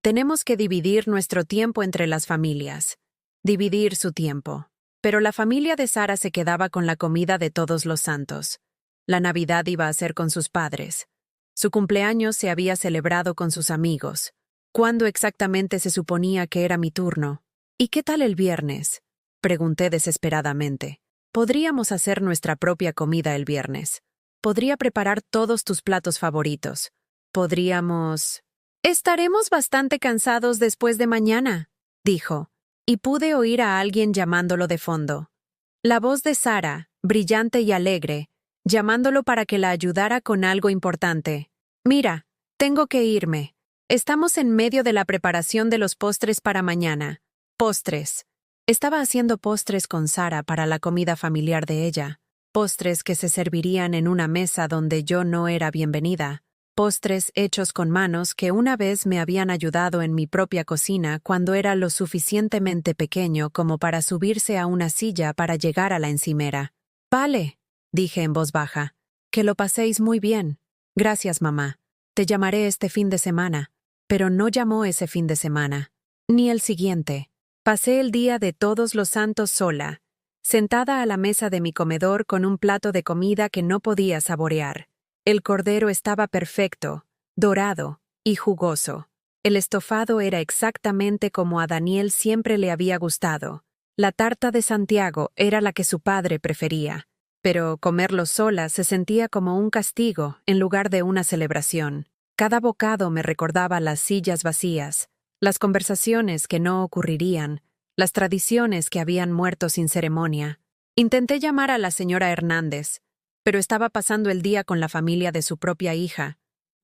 Tenemos que dividir nuestro tiempo entre las familias. Dividir su tiempo. Pero la familia de Sara se quedaba con la comida de todos los santos. La Navidad iba a ser con sus padres. Su cumpleaños se había celebrado con sus amigos. ¿Cuándo exactamente se suponía que era mi turno? ¿Y qué tal el viernes? Pregunté desesperadamente. Podríamos hacer nuestra propia comida el viernes. Podría preparar todos tus platos favoritos. Podríamos... Estaremos bastante cansados después de mañana, dijo, y pude oír a alguien llamándolo de fondo. La voz de Sara, brillante y alegre, llamándolo para que la ayudara con algo importante. Mira, tengo que irme. Estamos en medio de la preparación de los postres para mañana. Postres. Estaba haciendo postres con Sara para la comida familiar de ella. Postres que se servirían en una mesa donde yo no era bienvenida. Postres hechos con manos que una vez me habían ayudado en mi propia cocina cuando era lo suficientemente pequeño como para subirse a una silla para llegar a la encimera. Vale, dije en voz baja. Que lo paséis muy bien. Gracias, mamá. Te llamaré este fin de semana. Pero no llamó ese fin de semana. Ni el siguiente. Pasé el día de Todos los Santos sola, sentada a la mesa de mi comedor con un plato de comida que no podía saborear. El cordero estaba perfecto, dorado y jugoso. El estofado era exactamente como a Daniel siempre le había gustado. La tarta de Santiago era la que su padre prefería, pero comerlo sola se sentía como un castigo en lugar de una celebración. Cada bocado me recordaba las sillas vacías, las conversaciones que no ocurrirían, las tradiciones que habían muerto sin ceremonia. Intenté llamar a la señora Hernández, pero estaba pasando el día con la familia de su propia hija.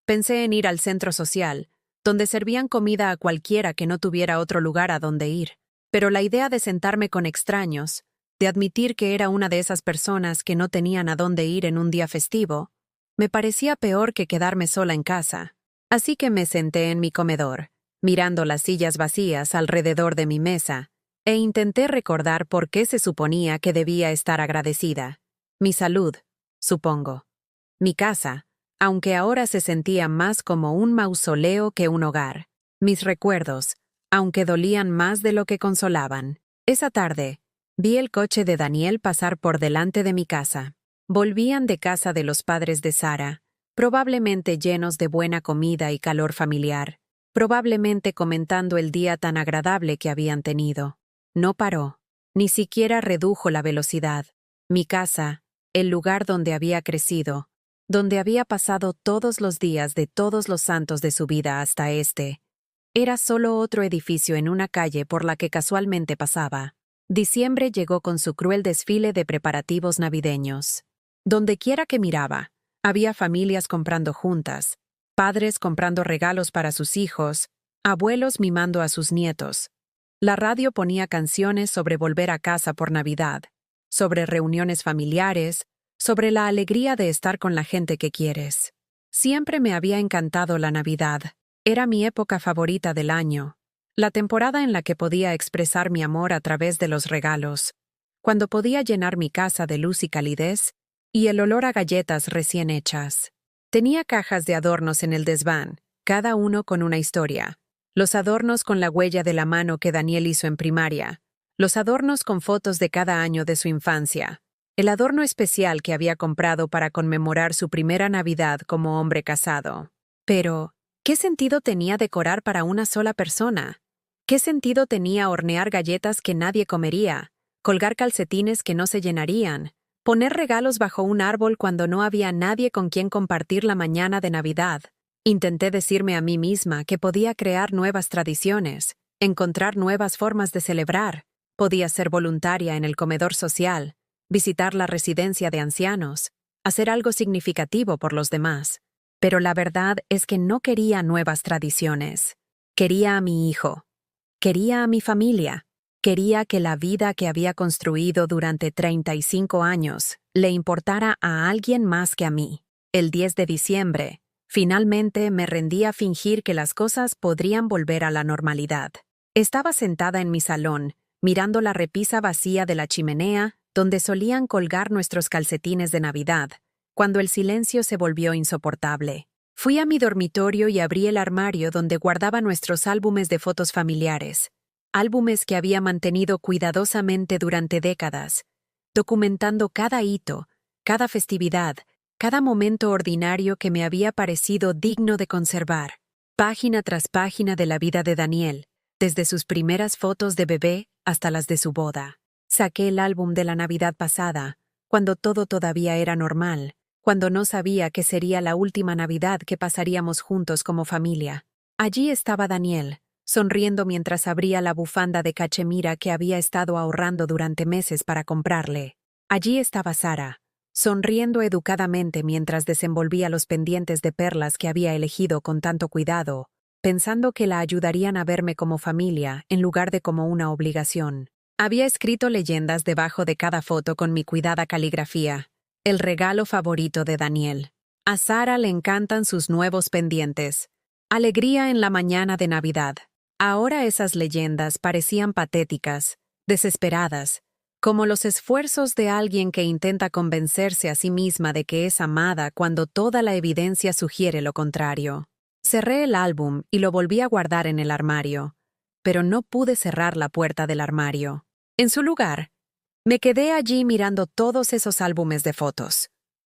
Pensé en ir al centro social, donde servían comida a cualquiera que no tuviera otro lugar a donde ir. Pero la idea de sentarme con extraños, de admitir que era una de esas personas que no tenían a dónde ir en un día festivo, me parecía peor que quedarme sola en casa. Así que me senté en mi comedor, mirando las sillas vacías alrededor de mi mesa, e intenté recordar por qué se suponía que debía estar agradecida. Mi salud, supongo. Mi casa, aunque ahora se sentía más como un mausoleo que un hogar. Mis recuerdos, aunque dolían más de lo que consolaban. Esa tarde, vi el coche de Daniel pasar por delante de mi casa. Volvían de casa de los padres de Sara, probablemente llenos de buena comida y calor familiar, probablemente comentando el día tan agradable que habían tenido. No paró, ni siquiera redujo la velocidad. Mi casa, el lugar donde había crecido, donde había pasado todos los días de todos los santos de su vida hasta era solo otro edificio en una calle por la que casualmente pasaba. Diciembre llegó con su cruel desfile de preparativos navideños. Dondequiera que miraba, había familias comprando juntas, padres comprando regalos para sus hijos, abuelos mimando a sus nietos. La radio ponía canciones sobre volver a casa por Navidad, sobre reuniones familiares, sobre la alegría de estar con la gente que quieres. Siempre me había encantado la Navidad. Era mi época favorita del año, la temporada en la que podía expresar mi amor a través de los regalos, cuando podía llenar mi casa de luz y calidez, y el olor a galletas recién hechas. Tenía cajas de adornos en el desván, cada uno con una historia. Los adornos con la huella de la mano que Daniel hizo en primaria, los adornos con fotos de cada año de su infancia, el adorno especial que había comprado para conmemorar su primera Navidad como hombre casado. Pero, ¿qué sentido tenía decorar para una sola persona? ¿Qué sentido tenía hornear galletas que nadie comería, colgar calcetines que no se llenarían, poner regalos bajo un árbol cuando no había nadie con quien compartir la mañana de Navidad? Intenté decirme a mí misma que podía crear nuevas tradiciones, encontrar nuevas formas de celebrar. Podía ser voluntaria en el comedor social, visitar la residencia de ancianos, hacer algo significativo por los demás. Pero la verdad es que no quería nuevas tradiciones. Quería a mi hijo. Quería a mi familia. Quería que la vida que había construido durante 35 años le importara a alguien más que a mí. El 10 de diciembre, finalmente me rendí a fingir que las cosas podrían volver a la normalidad. Estaba sentada en mi salón, mirando la repisa vacía de la chimenea, donde solían colgar nuestros calcetines de Navidad, cuando el silencio se volvió insoportable. Fui a mi dormitorio y abrí el armario donde guardaba nuestros álbumes de fotos familiares, álbumes que había mantenido cuidadosamente durante décadas, documentando cada hito, cada festividad, cada momento ordinario que me había parecido digno de conservar. Página tras página de la vida de Daniel, desde sus primeras fotos de bebé hasta las de su boda. Saqué el álbum de la Navidad pasada, cuando todo todavía era normal, cuando no sabía que sería la última Navidad que pasaríamos juntos como familia. Allí estaba Daniel, sonriendo mientras abría la bufanda de cachemira que había estado ahorrando durante meses para comprarle. Allí estaba Sara, sonriendo educadamente mientras desenvolvía los pendientes de perlas que había elegido con tanto cuidado, pensando que la ayudarían a verme como familia en lugar de como una obligación. Había escrito leyendas debajo de cada foto con mi cuidada caligrafía. El regalo favorito de Daniel. A Sara le encantan sus nuevos pendientes. Alegría en la mañana de Navidad. Ahora esas leyendas parecían patéticas, desesperadas, como los esfuerzos de alguien que intenta convencerse a sí misma de que es amada cuando toda la evidencia sugiere lo contrario. Cerré el álbum y lo volví a guardar en el armario, pero no pude cerrar la puerta del armario. En su lugar, me quedé allí mirando todos esos álbumes de fotos,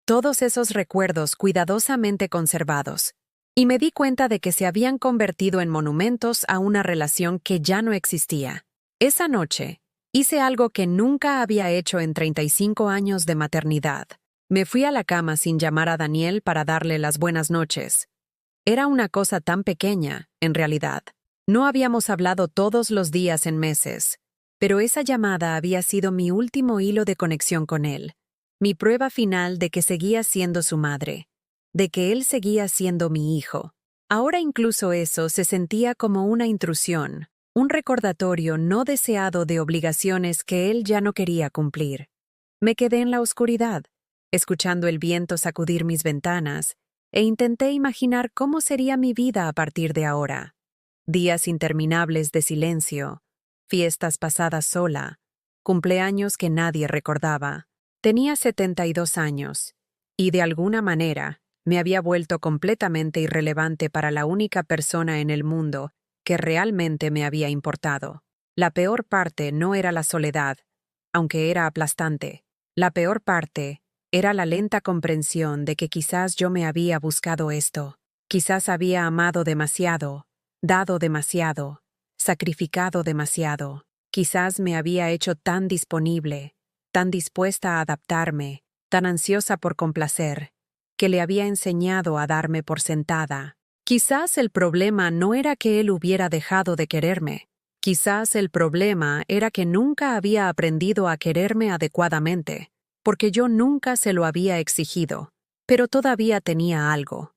todos esos recuerdos cuidadosamente conservados, y me di cuenta de que se habían convertido en monumentos a una relación que ya no existía. Esa noche, hice algo que nunca había hecho en 35 años de maternidad. Me fui a la cama sin llamar a Daniel para darle las buenas noches. Era una cosa tan pequeña, en realidad. No habíamos hablado todos los días en meses, pero esa llamada había sido mi último hilo de conexión con él, mi prueba final de que seguía siendo su madre, de que él seguía siendo mi hijo. Ahora incluso eso se sentía como una intrusión, un recordatorio no deseado de obligaciones que él ya no quería cumplir. Me quedé en la oscuridad, escuchando el viento sacudir mis ventanas, e intenté imaginar cómo sería mi vida a partir de ahora. Días interminables de silencio, fiestas pasadas sola, cumpleaños que nadie recordaba. Tenía 72 años, y de alguna manera me había vuelto completamente irrelevante para la única persona en el mundo que realmente me había importado. La peor parte no era la soledad, aunque era aplastante. La peor parte era la lenta comprensión de que quizás yo me había buscado esto. Quizás había amado demasiado, dado demasiado, sacrificado demasiado. Quizás me había hecho tan disponible, tan dispuesta a adaptarme, tan ansiosa por complacer, que le había enseñado a darme por sentada. Quizás el problema no era que él hubiera dejado de quererme. Quizás el problema era que nunca había aprendido a quererme adecuadamente, porque yo nunca se lo había exigido. Pero todavía tenía algo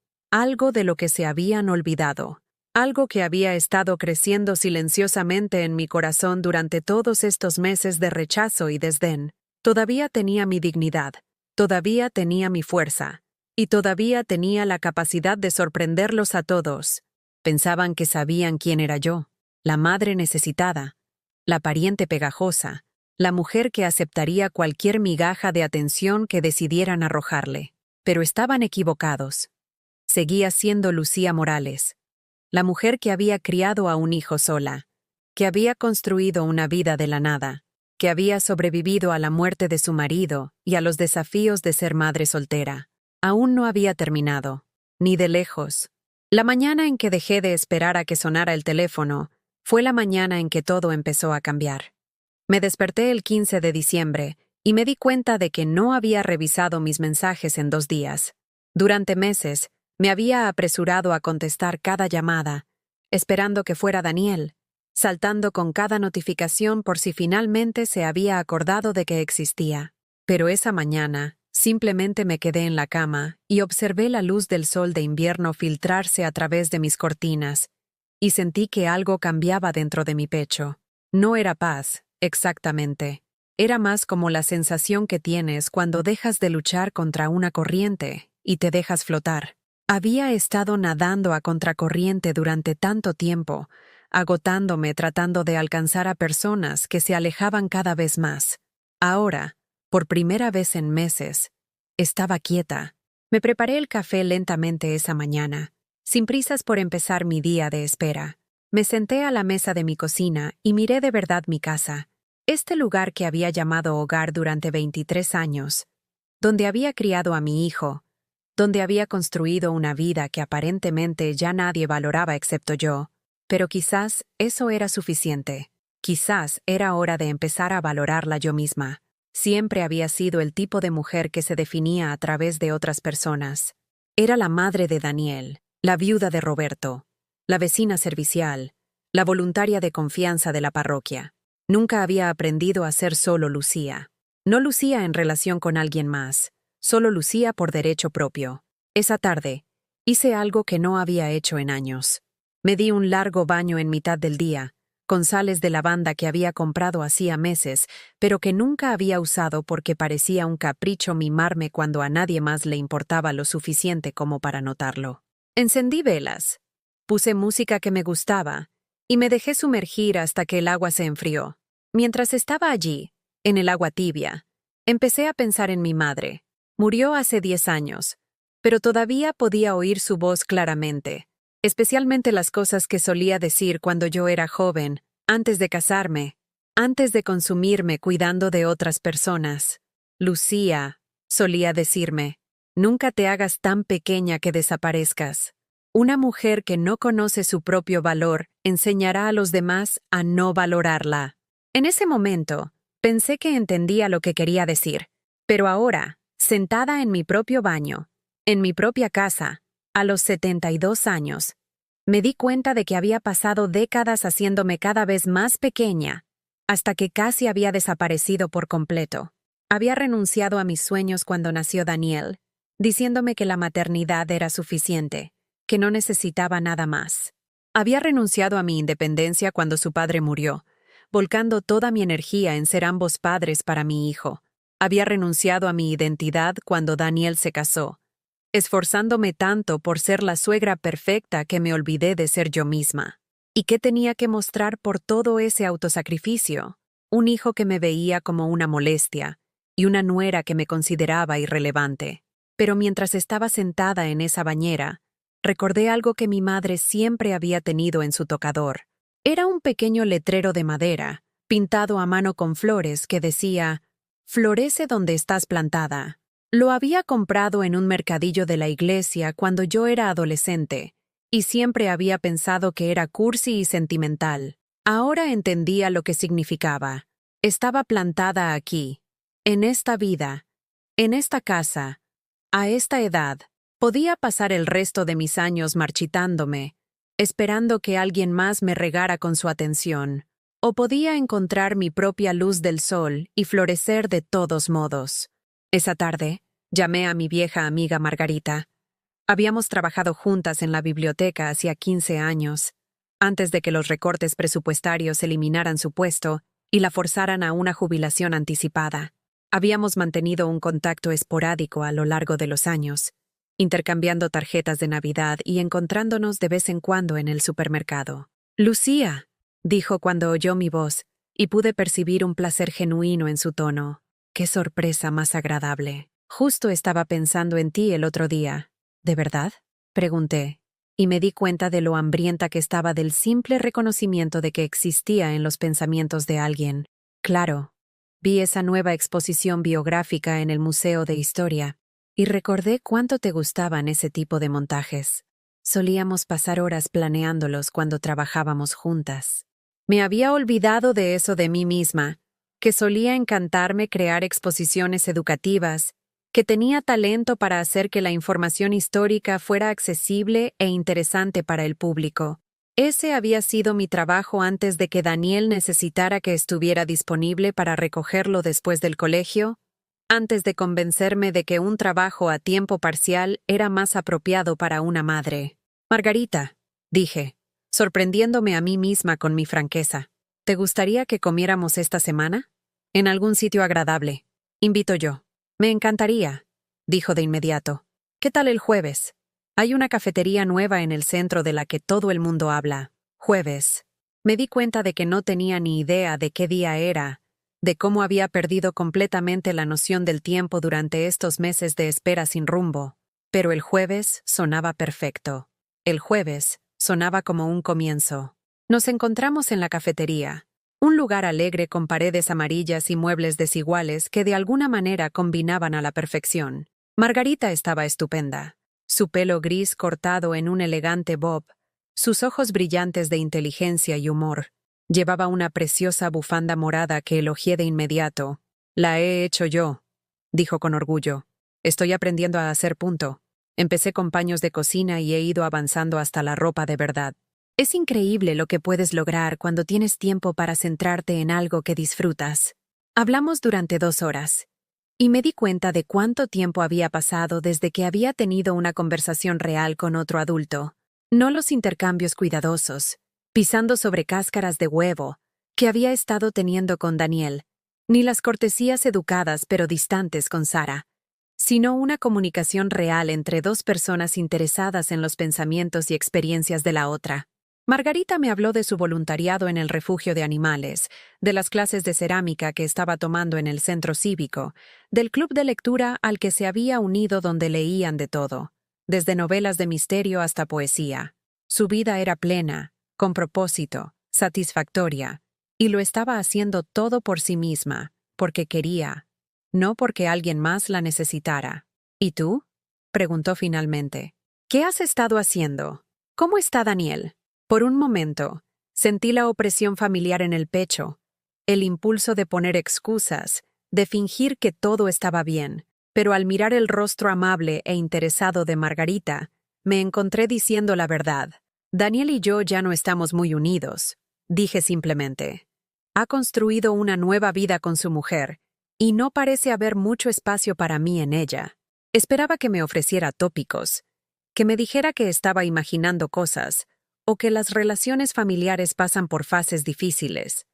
de lo que se habían olvidado, algo que había estado creciendo silenciosamente en mi corazón durante todos estos meses de rechazo y desdén. Todavía tenía mi dignidad, todavía tenía mi fuerza, y todavía tenía la capacidad de sorprenderlos a todos. Pensaban que sabían quién era yo, la madre necesitada, la pariente pegajosa, la mujer que aceptaría cualquier migaja de atención que decidieran arrojarle. Pero estaban equivocados. Seguía siendo Lucía Morales, la mujer que había criado a un hijo sola, que había construido una vida de la nada, que había sobrevivido a la muerte de su marido y a los desafíos de ser madre soltera. Aún no había terminado, ni de lejos. La mañana en que dejé de esperar a que sonara el teléfono fue la mañana en que todo empezó a cambiar. Me desperté el 15 de diciembre y me di cuenta de que no había revisado mis mensajes en 2 días. Durante meses, me había apresurado a contestar cada llamada, esperando que fuera Daniel, saltando con cada notificación por si finalmente se había acordado de que existía. Pero esa mañana, simplemente me quedé en la cama y observé la luz del sol de invierno filtrarse a través de mis cortinas, y sentí que algo cambiaba dentro de mi pecho. No era paz, exactamente. Era más como la sensación que tienes cuando dejas de luchar contra una corriente y te dejas flotar. Había estado nadando a contracorriente durante tanto tiempo, agotándome tratando de alcanzar a personas que se alejaban cada vez más. Ahora, Por primera vez en meses, estaba quieta. Me preparé el café lentamente esa mañana, sin prisas por empezar mi día de espera. Me senté a la mesa de mi cocina y miré de verdad mi casa, este lugar que había llamado hogar durante 23 años, donde había criado a mi hijo, donde había construido una vida que aparentemente ya nadie valoraba excepto yo. Pero quizás eso era suficiente. Quizás era hora de empezar a valorarla yo misma. Siempre había sido el tipo de mujer que se definía a través de otras personas. Era la madre de Daniel, la viuda de Roberto, la vecina servicial, la voluntaria de confianza de la parroquia. Nunca había aprendido a ser solo Lucía. No Lucía en relación con alguien más, solo Lucía por derecho propio. Esa tarde, hice algo que no había hecho en años. Me di un largo baño en mitad del día, con sales de lavanda que había comprado hacía meses, pero que nunca había usado porque parecía un capricho mimarme cuando a nadie más le importaba lo suficiente como para notarlo. Encendí velas, puse música que me gustaba, y me dejé sumergir hasta que el agua se enfrió. Mientras estaba allí, en el agua tibia, empecé a pensar en mi madre. Murió hace 10 años, pero todavía podía oír su voz claramente. Especialmente las cosas que solía decir cuando yo era joven, antes de casarme, antes de consumirme cuidando de otras personas. Lucía, solía decirme, nunca te hagas tan pequeña que desaparezcas. Una mujer que no conoce su propio valor enseñará a los demás a no valorarla. En ese momento, pensé que entendía lo que quería decir, pero ahora, sentada en mi propio baño, en mi propia casa, a los 72 años, me di cuenta de que había pasado décadas haciéndome cada vez más pequeña, hasta que casi había desaparecido por completo. Había renunciado a mis sueños cuando nació Daniel, diciéndome que la maternidad era suficiente, que no necesitaba nada más. Había renunciado a mi independencia cuando su padre murió, volcando toda mi energía en ser ambos padres para mi hijo. Había renunciado a mi identidad cuando Daniel se casó, esforzándome tanto por ser la suegra perfecta que me olvidé de ser yo misma. ¿Y qué tenía que mostrar por todo ese autosacrificio? Un hijo que me veía como una molestia y una nuera que me consideraba irrelevante. Pero mientras estaba sentada en esa bañera, recordé algo que mi madre siempre había tenido en su tocador. Era un pequeño letrero de madera, pintado a mano con flores, que decía: «Florece donde estás plantada». Lo había comprado en un mercadillo de la iglesia cuando yo era adolescente, y siempre había pensado que era cursi y sentimental. Ahora entendía lo que significaba. Estaba plantada aquí, en esta vida, en esta casa, a esta edad. Podía pasar el resto de mis años marchitándome, esperando que alguien más me regara con su atención, o podía encontrar mi propia luz del sol y florecer de todos modos. Esa tarde, llamé a mi vieja amiga Margarita. Habíamos trabajado juntas en la biblioteca hacía 15 años, antes de que los recortes presupuestarios eliminaran su puesto y la forzaran a una jubilación anticipada. Habíamos mantenido un contacto esporádico a lo largo de los años, intercambiando tarjetas de Navidad y encontrándonos de vez en cuando en el supermercado. «Lucía», dijo cuando oyó mi voz, y pude percibir un placer genuino en su tono. «Qué sorpresa más agradable. Justo estaba pensando en ti el otro día». «¿De verdad?», pregunté, y me di cuenta de lo hambrienta que estaba del simple reconocimiento de que existía en los pensamientos de alguien. «Claro, vi esa nueva exposición biográfica en el Museo de Historia, y recordé cuánto te gustaban ese tipo de montajes. Solíamos pasar horas planeándolos cuando trabajábamos juntas. Me había olvidado de eso de mí misma, que solía encantarme crear exposiciones educativas, que tenía talento para hacer que la información histórica fuera accesible e interesante para el público. Ese había sido mi trabajo antes de que Daniel necesitara que estuviera disponible para recogerlo después del colegio, antes de convencerme de que un trabajo a tiempo parcial era más apropiado para una madre. «Margarita», dije, sorprendiéndome a mí misma con mi franqueza, «¿te gustaría que comiéramos esta semana? En algún sitio agradable. Invito yo». «Me encantaría», dijo de inmediato. «¿Qué tal el jueves? Hay una cafetería nueva en el centro de la que todo el mundo habla». Jueves. Me di cuenta de que no tenía ni idea de qué día era, de cómo había perdido completamente la noción del tiempo durante estos meses de espera sin rumbo. Pero el jueves sonaba perfecto. El jueves sonaba como un comienzo. Nos encontramos en la cafetería, un lugar alegre con paredes amarillas y muebles desiguales que de alguna manera combinaban a la perfección. Margarita estaba estupenda. Su pelo gris cortado en un elegante bob, sus ojos brillantes de inteligencia y humor. Llevaba una preciosa bufanda morada que elogié de inmediato. «La he hecho yo», dijo con orgullo. «Estoy aprendiendo a hacer punto. Empecé con paños de cocina y he ido avanzando hasta la ropa de verdad». Es increíble lo que puedes lograr cuando tienes tiempo para centrarte en algo que disfrutas. Hablamos durante 2 horas, y me di cuenta de cuánto tiempo había pasado desde que había tenido una conversación real con otro adulto. No los intercambios cuidadosos, pisando sobre cáscaras de huevo, que había estado teniendo con Daniel, ni las cortesías educadas pero distantes con Sara, sino una comunicación real entre 2 personas interesadas en los pensamientos y experiencias de la otra. Margarita me habló de su voluntariado en el refugio de animales, de las clases de cerámica que estaba tomando en el centro cívico, del club de lectura al que se había unido donde leían de todo, desde novelas de misterio hasta poesía. Su vida era plena, con propósito, satisfactoria, y lo estaba haciendo todo por sí misma, porque quería, no porque alguien más la necesitara. ¿Y tú?, preguntó finalmente. ¿Qué has estado haciendo? ¿Cómo está Daniel? Por un momento, sentí la opresión familiar en el pecho, el impulso de poner excusas, de fingir que todo estaba bien, pero al mirar el rostro amable e interesado de Margarita, me encontré diciendo la verdad. Daniel y yo ya no estamos muy unidos, dije simplemente. Ha construido una nueva vida con su mujer, y no parece haber mucho espacio para mí en ella. Esperaba que me ofreciera tópicos, que me dijera que estaba imaginando cosas, o que las relaciones familiares pasan por fases difíciles.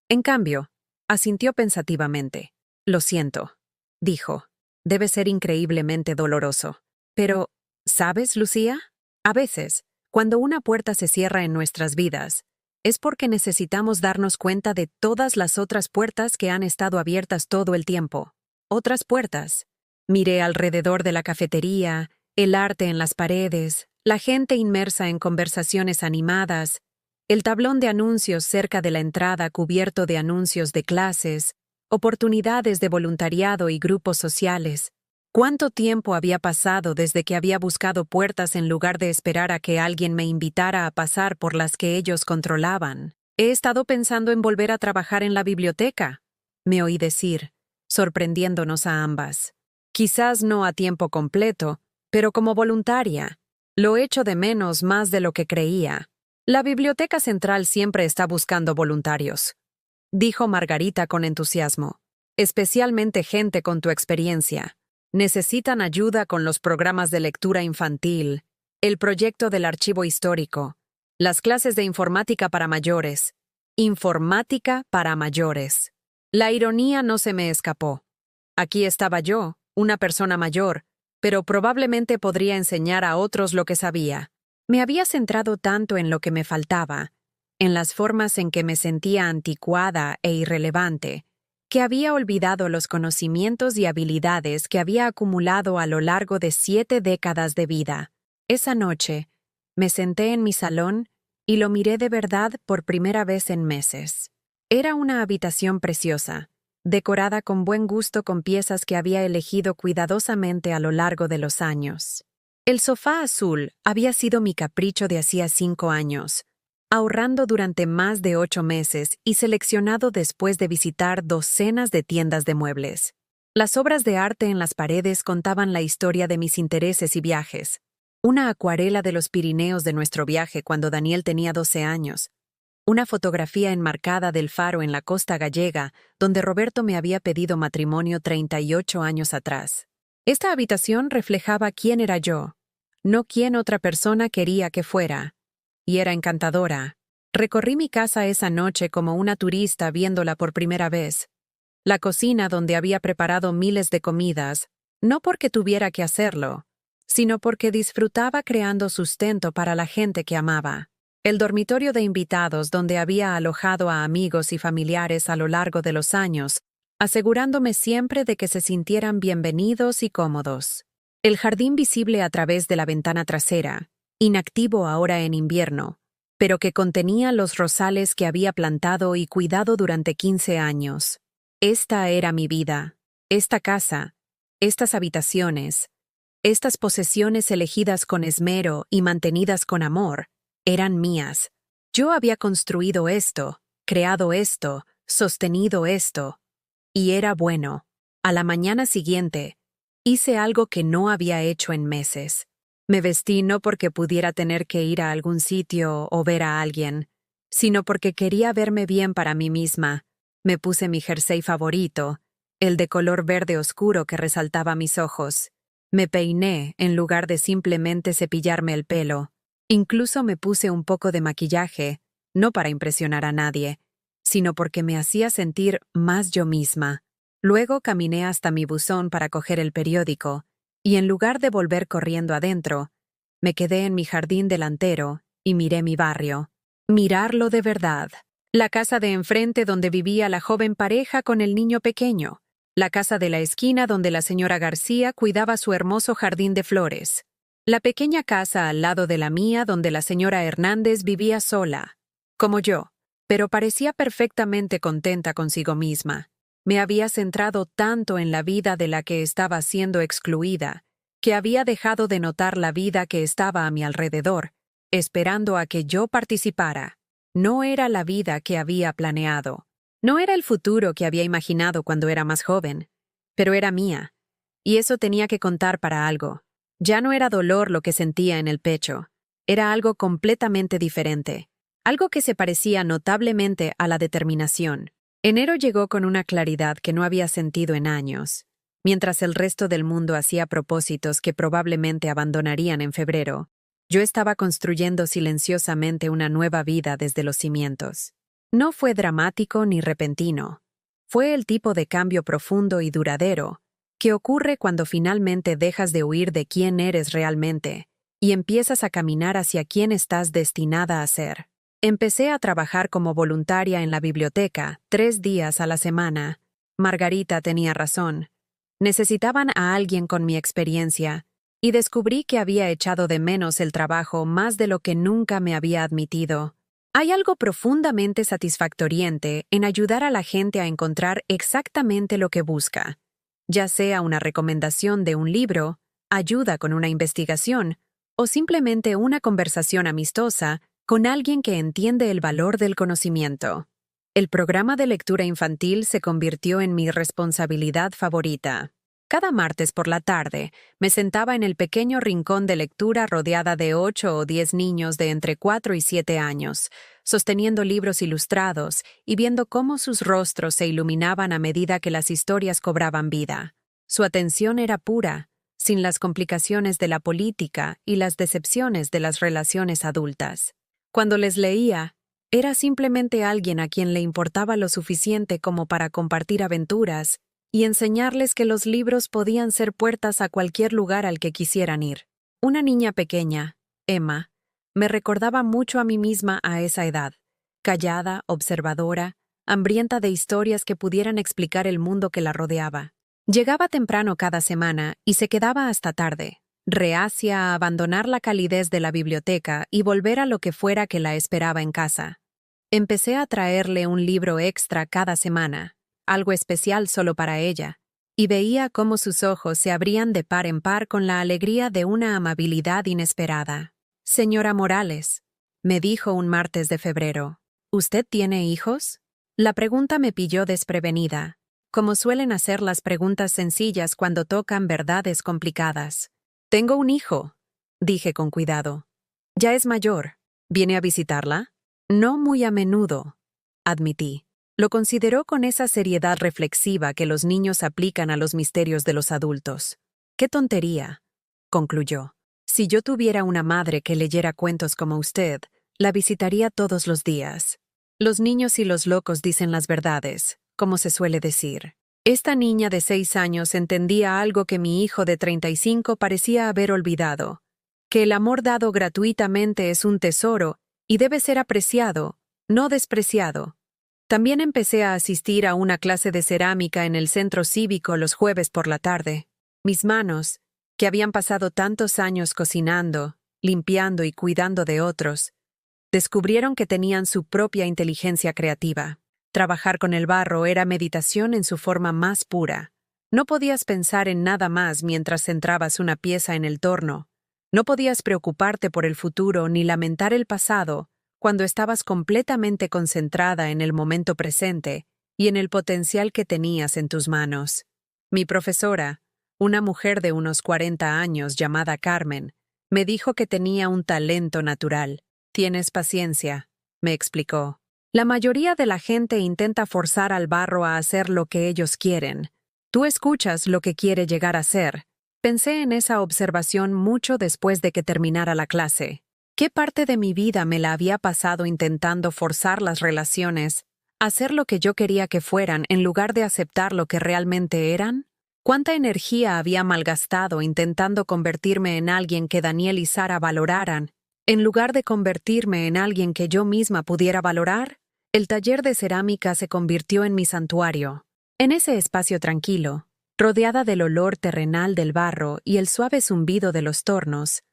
En cambio, asintió pensativamente. Lo siento, dijo. Debe ser increíblemente doloroso. Pero, ¿sabes, Lucía? A veces, cuando una puerta se cierra en nuestras vidas, es porque necesitamos darnos cuenta de todas las otras puertas que han estado abiertas todo el tiempo. Otras puertas. Miré alrededor de la cafetería, el arte en las paredes, la gente inmersa en conversaciones animadas, el tablón de anuncios cerca de la entrada cubierto de anuncios de clases, oportunidades de voluntariado y grupos sociales. ¿Cuánto tiempo había pasado desde que había buscado puertas en lugar de esperar a que alguien me invitara a pasar por las que ellos controlaban? He estado pensando en volver a trabajar en la biblioteca, me oí decir, sorprendiéndonos a ambas. Quizás no a tiempo completo, pero como voluntaria. Lo echo de menos más de lo que creía. La Biblioteca Central siempre está buscando voluntarios, dijo Margarita con entusiasmo. Especialmente gente con tu experiencia. Necesitan ayuda con los programas de lectura infantil, el proyecto del archivo histórico, las clases de informática para mayores. Informática para mayores. La ironía no se me escapó. Aquí estaba yo, una persona mayor, pero probablemente podría enseñar a otros lo que sabía. Me había centrado tanto en lo que me faltaba, en las formas en que me sentía anticuada e irrelevante, que había olvidado los conocimientos y habilidades que había acumulado a lo largo de 7 décadas de vida. Esa noche, me senté en mi salón y lo miré de verdad por primera vez en meses. Era una habitación preciosa, decorada con buen gusto con piezas que había elegido cuidadosamente a lo largo de los años. El sofá azul había sido mi capricho de hacía 5 años, ahorrando durante más de 8 meses y seleccionado después de visitar docenas de tiendas de muebles. Las obras de arte en las paredes contaban la historia de mis intereses y viajes. Una acuarela de los Pirineos de nuestro viaje cuando Daniel tenía 12 años. Una fotografía enmarcada del faro en la costa gallega, donde Roberto me había pedido matrimonio 38 años atrás. Esta habitación reflejaba quién era yo, no quién otra persona quería que fuera. Y era encantadora. Recorrí mi casa esa noche como una turista viéndola por primera vez. La cocina donde había preparado miles de comidas, no porque tuviera que hacerlo, sino porque disfrutaba creando sustento para la gente que amaba. el dormitorio de invitados donde había alojado a amigos y familiares a lo largo de los años, asegurándome siempre de que se sintieran bienvenidos y cómodos. El jardín visible a través de la ventana trasera, inactivo ahora en invierno, pero que contenía los rosales que había plantado y cuidado durante 15 años. Esta era mi vida, esta casa, estas habitaciones, estas posesiones elegidas con esmero y mantenidas con amor, eran mías. Yo había construido esto, creado esto, sostenido esto. Y era bueno. A la mañana siguiente, hice algo que no había hecho en meses. Me vestí no porque pudiera tener que ir a algún sitio o ver a alguien, sino porque quería verme bien para mí misma. Me puse mi jersey favorito, el de color verde oscuro que resaltaba mis ojos. Me peiné en lugar de simplemente cepillarme el pelo. Incluso me puse un poco de maquillaje, no para impresionar a nadie, sino porque me hacía sentir más yo misma. Luego caminé hasta mi buzón para coger el periódico, y en lugar de volver corriendo adentro, me quedé en mi jardín delantero y miré mi barrio. Mirarlo de verdad. La casa de enfrente donde vivía la joven pareja con el niño pequeño. La casa de la esquina donde la señora García cuidaba su hermoso jardín de flores. La pequeña casa al lado de la mía donde la señora Hernández vivía sola, como yo, pero parecía perfectamente contenta consigo misma. Me había centrado tanto en la vida de la que estaba siendo excluida, que había dejado de notar la vida que estaba a mi alrededor, esperando a que yo participara. No era la vida que había planeado. No era el futuro que había imaginado cuando era más joven, pero era mía, y eso tenía que contar para algo. Ya no era dolor lo que sentía en el pecho, era algo completamente diferente, algo que se parecía notablemente a la determinación. Enero llegó con una claridad que no había sentido en años. Mientras el resto del mundo hacía propósitos que probablemente abandonarían en febrero, yo estaba construyendo silenciosamente una nueva vida desde los cimientos. No fue dramático ni repentino. Fue el tipo de cambio profundo y duradero que ocurre cuando finalmente dejas de huir de quién eres realmente y empiezas a caminar hacia quién estás destinada a ser. Empecé a trabajar como voluntaria en la biblioteca 3 días a la semana. Margarita tenía razón. Necesitaban a alguien con mi experiencia, y descubrí que había echado de menos el trabajo más de lo que nunca me había admitido. Hay algo profundamente satisfactoriante en ayudar a la gente a encontrar exactamente lo que busca, ya sea una recomendación de un libro, ayuda con una investigación, o simplemente una conversación amistosa con alguien que entiende el valor del conocimiento. El programa de lectura infantil se convirtió en mi responsabilidad favorita. Cada martes por la tarde, me sentaba en el pequeño rincón de lectura rodeada de 8 o 10 niños de entre 4 y 7 años, sosteniendo libros ilustrados y viendo cómo sus rostros se iluminaban a medida que las historias cobraban vida. Su atención era pura, sin las complicaciones de la política y las decepciones de las relaciones adultas. Cuando les leía, era simplemente alguien a quien le importaba lo suficiente como para compartir aventuras y enseñarles que los libros podían ser puertas a cualquier lugar al que quisieran ir. Una niña pequeña, Emma, me recordaba mucho a mí misma a esa edad, callada, observadora, hambrienta de historias que pudieran explicar el mundo que la rodeaba. Llegaba temprano cada semana y se quedaba hasta tarde, reacia a abandonar la calidez de la biblioteca y volver a lo que fuera que la esperaba en casa. Empecé a traerle un libro extra cada semana, algo especial solo para ella, y veía cómo sus ojos se abrían de par en par con la alegría de una amabilidad inesperada. «Señora Morales», me dijo un martes de febrero, «¿usted tiene hijos?» La pregunta me pilló desprevenida, como suelen hacer las preguntas sencillas cuando tocan verdades complicadas. «Tengo un hijo», dije con cuidado. «Ya es mayor. ¿Viene a visitarla?» «No muy a menudo», admití. Lo consideró con esa seriedad reflexiva que los niños aplican a los misterios de los adultos. «Qué tontería», concluyó. «Si yo tuviera una madre que leyera cuentos como usted, la visitaría todos los días». Los niños y los locos dicen las verdades, como se suele decir. Esta niña de 6 años entendía algo que mi hijo de 35 parecía haber olvidado, que el amor dado gratuitamente es un tesoro y debe ser apreciado, no despreciado. También empecé a asistir a una clase de cerámica en el centro cívico los jueves por la tarde. Mis manos, que habían pasado tantos años cocinando, limpiando y cuidando de otros, descubrieron que tenían su propia inteligencia creativa. Trabajar con el barro era meditación en su forma más pura. No podías pensar en nada más mientras centrabas una pieza en el torno. No podías preocuparte por el futuro ni lamentar el pasado cuando estabas completamente concentrada en el momento presente y en el potencial que tenías en tus manos. Mi profesora, una mujer de unos 40 años llamada Carmen, me dijo que tenía un talento natural. «Tienes paciencia», me explicó. La mayoría de la gente intenta forzar al barro a hacer lo que ellos quieren. Tú escuchas lo que quiere llegar a ser. Pensé en esa observación mucho después de que terminara la clase. ¿Qué parte de mi vida me la había pasado intentando forzar las relaciones, hacer lo que yo quería que fueran en lugar de aceptar lo que realmente eran? ¿Cuánta energía había malgastado intentando convertirme en alguien que Daniel y Sara valoraran, en lugar de convertirme en alguien que yo misma pudiera valorar? El taller de cerámica se convirtió en mi santuario. En ese espacio tranquilo, rodeada del olor terrenal del barro y el suave zumbido de los tornos,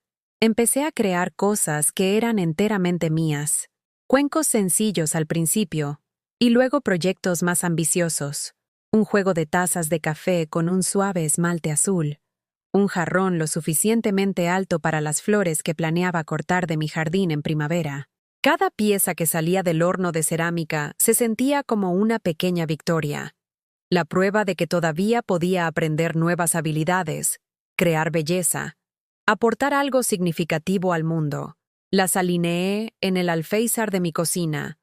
empecé a crear cosas que eran enteramente mías. Cuencos sencillos al principio, y luego proyectos más ambiciosos. Un juego de tazas de café con un suave esmalte azul. Un jarrón lo suficientemente alto para las flores que planeaba cortar de mi jardín en primavera. Cada pieza que salía del horno de cerámica se sentía como una pequeña victoria. La prueba de que todavía podía aprender nuevas habilidades, crear belleza, aportar algo significativo al mundo. Las alineé en el alféizar de mi cocina,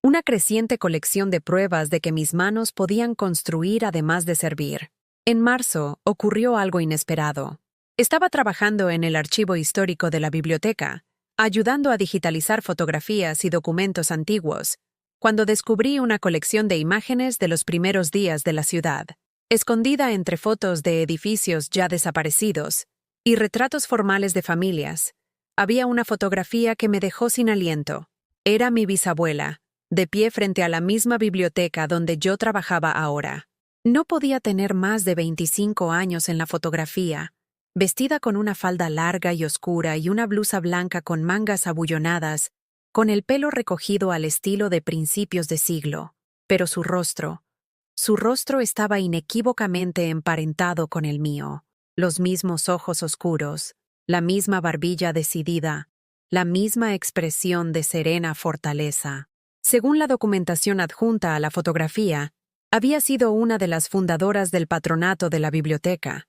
una creciente colección de pruebas de que mis manos podían construir además de servir. En marzo ocurrió algo inesperado. Estaba trabajando en el archivo histórico de la biblioteca, ayudando a digitalizar fotografías y documentos antiguos, cuando descubrí una colección de imágenes de los primeros días de la ciudad, escondida entre fotos de edificios ya desaparecidos y retratos formales de familias. Había una fotografía que me dejó sin aliento. Era mi bisabuela, de pie frente a la misma biblioteca donde yo trabajaba ahora. No podía tener más de 25 años en la fotografía, vestida con una falda larga y oscura y una blusa blanca con mangas abullonadas, con el pelo recogido al estilo de principios de siglo. Pero su rostro estaba inequívocamente emparentado con el mío. Los mismos ojos oscuros, la misma barbilla decidida, la misma expresión de serena fortaleza. Según la documentación adjunta a la fotografía, había sido una de las fundadoras del patronato de la biblioteca,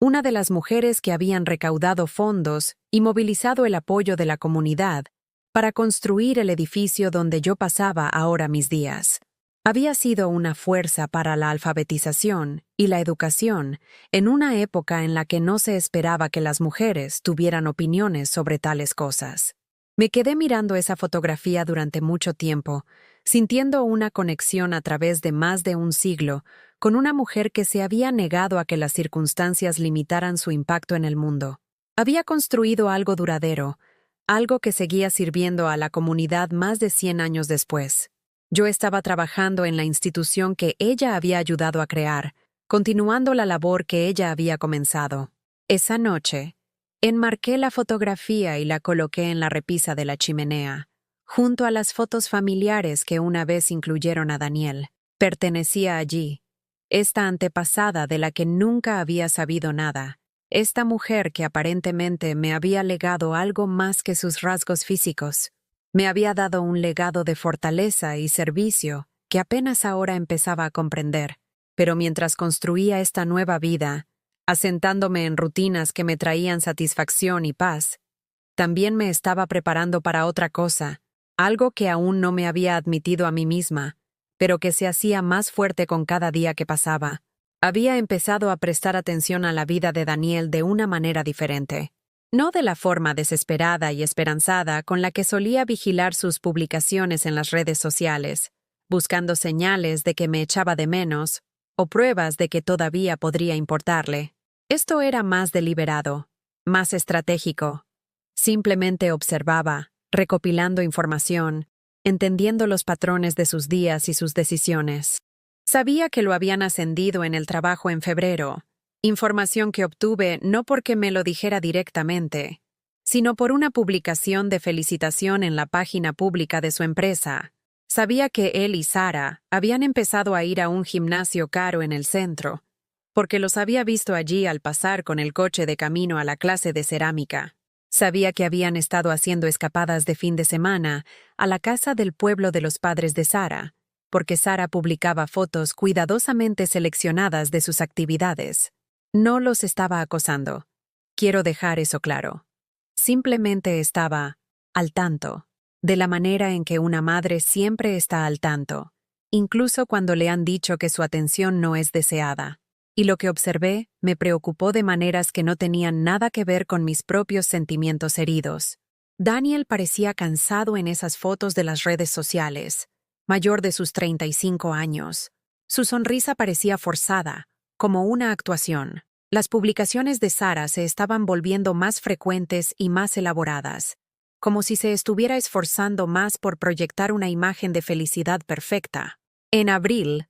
una de las mujeres que habían recaudado fondos y movilizado el apoyo de la comunidad para construir el edificio donde yo pasaba ahora mis días. Había sido una fuerza para la alfabetización y la educación en una época en la que no se esperaba que las mujeres tuvieran opiniones sobre tales cosas. Me quedé mirando esa fotografía durante mucho tiempo, sintiendo una conexión a través de más de un siglo con una mujer que se había negado a que las circunstancias limitaran su impacto en el mundo. Había construido algo duradero, algo que seguía sirviendo a la comunidad más de 100 años después. Yo estaba trabajando en la institución que ella había ayudado a crear, continuando la labor que ella había comenzado. Esa noche, enmarqué la fotografía y la coloqué en la repisa de la chimenea, junto a las fotos familiares que una vez incluyeron a Daniel. Pertenecía allí, esta antepasada de la que nunca había sabido nada, esta mujer que aparentemente me había legado algo más que sus rasgos físicos. Me había dado un legado de fortaleza y servicio que apenas ahora empezaba a comprender, pero mientras construía esta nueva vida, asentándome en rutinas que me traían satisfacción y paz, también me estaba preparando para otra cosa, algo que aún no me había admitido a mí misma, pero que se hacía más fuerte con cada día que pasaba. Había empezado a prestar atención a la vida de Daniel de una manera diferente. No de la forma desesperada y esperanzada con la que solía vigilar sus publicaciones en las redes sociales, buscando señales de que me echaba de menos o pruebas de que todavía podría importarle. Esto era más deliberado, más estratégico. Simplemente observaba, recopilando información, entendiendo los patrones de sus días y sus decisiones. Sabía que lo habían ascendido en el trabajo en febrero, información que obtuve no porque me lo dijera directamente, sino por una publicación de felicitación en la página pública de su empresa. Sabía que él y Sara habían empezado a ir a un gimnasio caro en el centro, porque los había visto allí al pasar con el coche de camino a la clase de cerámica. Sabía que habían estado haciendo escapadas de fin de semana a la casa del pueblo de los padres de Sara, porque Sara publicaba fotos cuidadosamente seleccionadas de sus actividades. No los estaba acosando. Quiero dejar eso claro. Simplemente estaba al tanto, de la manera en que una madre siempre está al tanto, incluso cuando le han dicho que su atención no es deseada. Y lo que observé me preocupó de maneras que no tenían nada que ver con mis propios sentimientos heridos. Daniel parecía cansado en esas fotos de las redes sociales, mayor de sus 35 años. Su sonrisa parecía forzada, como una actuación. Las publicaciones de Sara se estaban volviendo más frecuentes y más elaboradas, como si se estuviera esforzando más por proyectar una imagen de felicidad perfecta. En abril,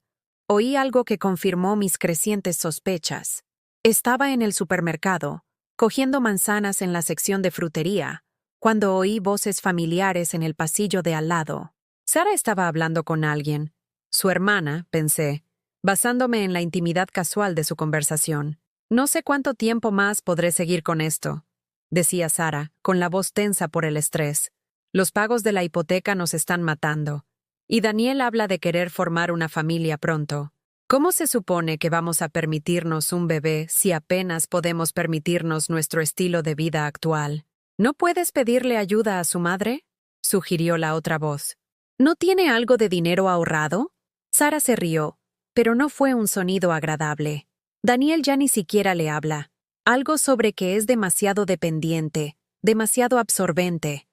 oí algo que confirmó mis crecientes sospechas. Estaba en el supermercado, cogiendo manzanas en la sección de frutería, cuando oí voces familiares en el pasillo de al lado. Sara estaba hablando con alguien. Su hermana, pensé, basándome en la intimidad casual de su conversación. No sé cuánto tiempo más podré seguir con esto, decía Sara, con la voz tensa por el estrés. Los pagos de la hipoteca nos están matando. Y Daniel habla de querer formar una familia pronto. ¿Cómo se supone que vamos a permitirnos un bebé si apenas podemos permitirnos nuestro estilo de vida actual? ¿No puedes pedirle ayuda a su madre?, sugirió la otra voz. ¿No tiene algo de dinero ahorrado? Sara se rió, pero no fue un sonido agradable. Daniel ya ni siquiera le habla. Algo sobre que es demasiado dependiente, demasiado absorbente.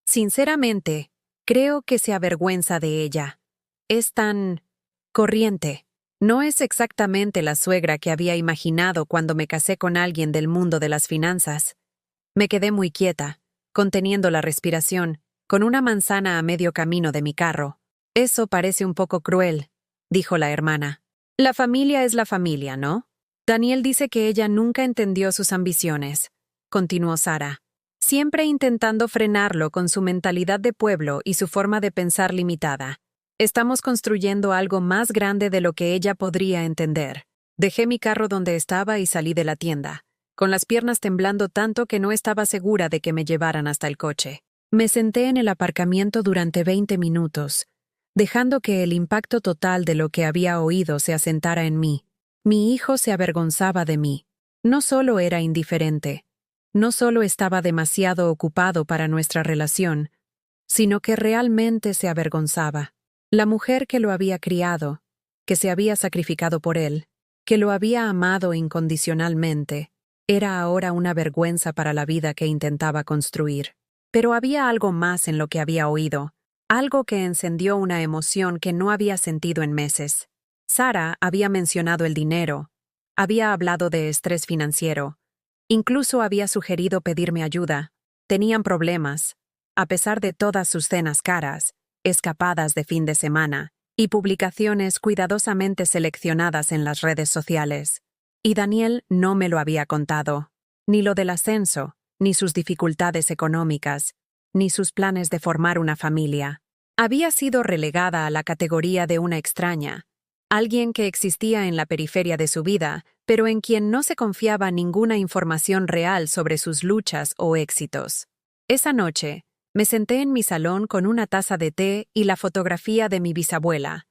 Sinceramente, creo que se avergüenza de ella. Es tan corriente. No es exactamente la suegra que había imaginado cuando me casé con alguien del mundo de las finanzas. Me quedé muy quieta, conteniendo la respiración, con una manzana a medio camino de mi carro. Eso parece un poco cruel, dijo la hermana. La familia es la familia, ¿no? Daniel dice que ella nunca entendió sus ambiciones, continuó Sara, siempre intentando frenarlo con su mentalidad de pueblo y su forma de pensar limitada. Estamos construyendo algo más grande de lo que ella podría entender. Dejé mi carro donde estaba y salí de la tienda, con las piernas temblando tanto que no estaba segura de que me llevaran hasta el coche. Me senté en el aparcamiento durante 20 minutos, dejando que el impacto total de lo que había oído se asentara en mí. Mi hijo se avergonzaba de mí. No solo era indiferente, no solo estaba demasiado ocupado para nuestra relación, sino que realmente se avergonzaba. La mujer que lo había criado, que se había sacrificado por él, que lo había amado incondicionalmente, era ahora una vergüenza para la vida que intentaba construir. Pero había algo más en lo que había oído, algo que encendió una emoción que no había sentido en meses. Sara había mencionado el dinero, había hablado de estrés financiero, incluso había sugerido pedirme ayuda. Tenían problemas, a pesar de todas sus cenas caras, escapadas de fin de semana y publicaciones cuidadosamente seleccionadas en las redes sociales. Y Daniel no me lo había contado, ni lo del ascenso, ni sus dificultades económicas, ni sus planes de formar una familia. Había sido relegada a la categoría de una extraña, alguien que existía en la periferia de su vida, pero en quien no se confiaba ninguna información real sobre sus luchas o éxitos. Esa noche, me senté en mi salón con una taza de té y la fotografía de mi bisabuela,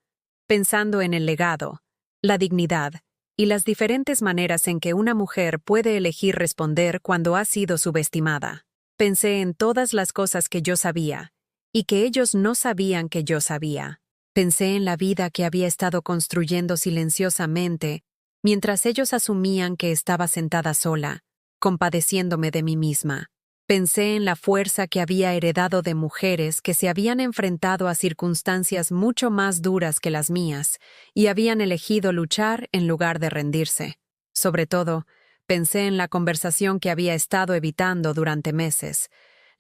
pensando en el legado, la dignidad y las diferentes maneras en que una mujer puede elegir responder cuando ha sido subestimada. Pensé en todas las cosas que yo sabía y que ellos no sabían que yo sabía. Pensé en la vida que había estado construyendo silenciosamente mientras ellos asumían que estaba sentada sola, compadeciéndome de mí misma. Pensé en la fuerza que había heredado de mujeres que se habían enfrentado a circunstancias mucho más duras que las mías y habían elegido luchar en lugar de rendirse. Sobre todo, pensé en la conversación que había estado evitando durante meses,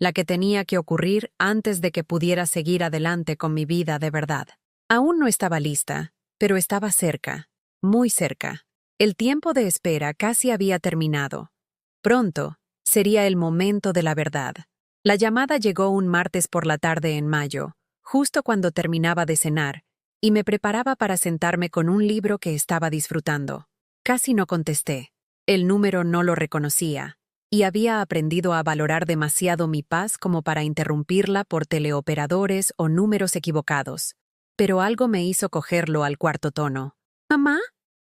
la que tenía que ocurrir antes de que pudiera seguir adelante con mi vida de verdad. Aún no estaba lista, pero estaba cerca, muy cerca. El tiempo de espera casi había terminado. Pronto sería el momento de la verdad. La llamada llegó un martes por la tarde en mayo, justo cuando terminaba de cenar, y me preparaba para sentarme con un libro que estaba disfrutando. Casi no contesté. El número no lo reconocía, y había aprendido a valorar demasiado mi paz como para interrumpirla por teleoperadores o números equivocados. Pero algo me hizo cogerlo al cuarto tono. ¿Mamá?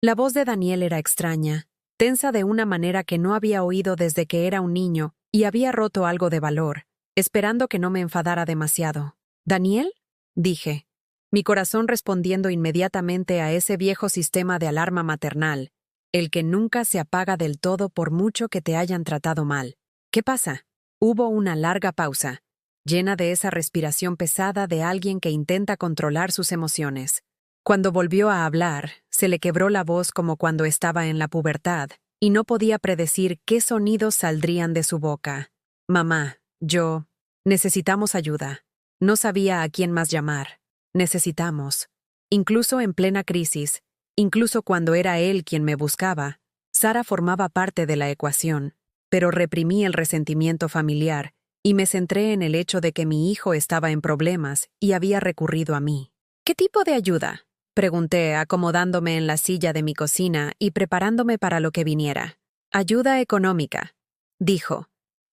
La voz de Daniel era extraña, tensa de una manera que no había oído desde que era un niño, y había roto algo de valor, esperando que no me enfadara demasiado. ¿Daniel? Dije, mi corazón respondiendo inmediatamente a ese viejo sistema de alarma maternal, el que nunca se apaga del todo por mucho que te hayan tratado mal. ¿Qué pasa? Hubo una larga pausa, llena de esa respiración pesada de alguien que intenta controlar sus emociones. Cuando volvió a hablar, se le quebró la voz como cuando estaba en la pubertad, y no podía predecir qué sonidos saldrían de su boca. Mamá, necesitamos ayuda. No sabía a quién más llamar. Necesitamos. Incluso en plena crisis, incluso cuando era él quien me buscaba, Sara formaba parte de la ecuación, pero reprimí el resentimiento familiar y me centré en el hecho de que mi hijo estaba en problemas y había recurrido a mí. ¿Qué tipo de ayuda?, pregunté, acomodándome en la silla de mi cocina y preparándome para lo que viniera. Ayuda económica, dijo,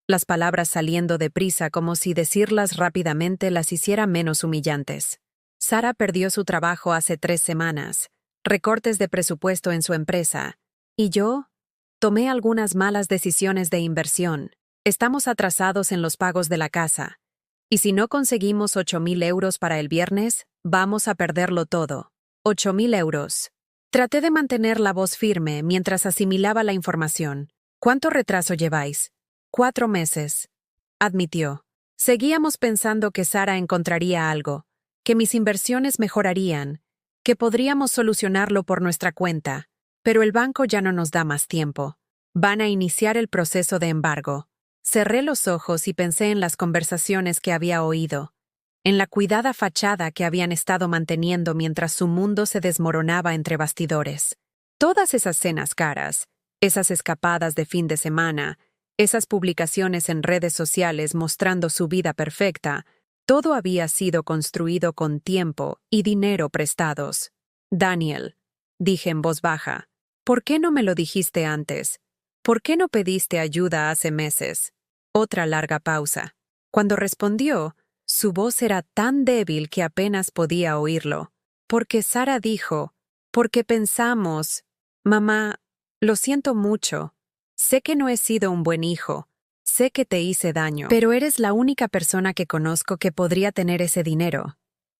las palabras saliendo deprisa como si decirlas rápidamente las hiciera menos humillantes. Sara perdió su trabajo hace 3 semanas, recortes de presupuesto en su empresa, y yo tomé algunas malas decisiones de inversión. Estamos atrasados en los pagos de la casa, y si no conseguimos 8.000 euros para el viernes, vamos a perderlo todo. 8.000 euros. Traté de mantener la voz firme mientras asimilaba la información. ¿Cuánto retraso lleváis? 4 meses, admitió. Seguíamos pensando que Sara encontraría algo, que mis inversiones mejorarían, que podríamos solucionarlo por nuestra cuenta, pero el banco ya no nos da más tiempo. Van a iniciar el proceso de embargo. Cerré los ojos y pensé en las conversaciones que había oído, en la cuidada fachada que habían estado manteniendo mientras su mundo se desmoronaba entre bastidores. Todas esas cenas caras, esas escapadas de fin de semana, esas publicaciones en redes sociales mostrando su vida perfecta, todo había sido construido con tiempo y dinero prestados. Daniel, dije en voz baja, ¿por qué no me lo dijiste antes? ¿Por qué no pediste ayuda hace meses? Otra larga pausa. Cuando respondió, su voz era tan débil que apenas podía oírlo. Porque Sara dijo, porque pensamos, mamá, lo siento mucho. Sé que no he sido un buen hijo. Sé que te hice daño. Pero eres la única persona que conozco que podría tener ese dinero.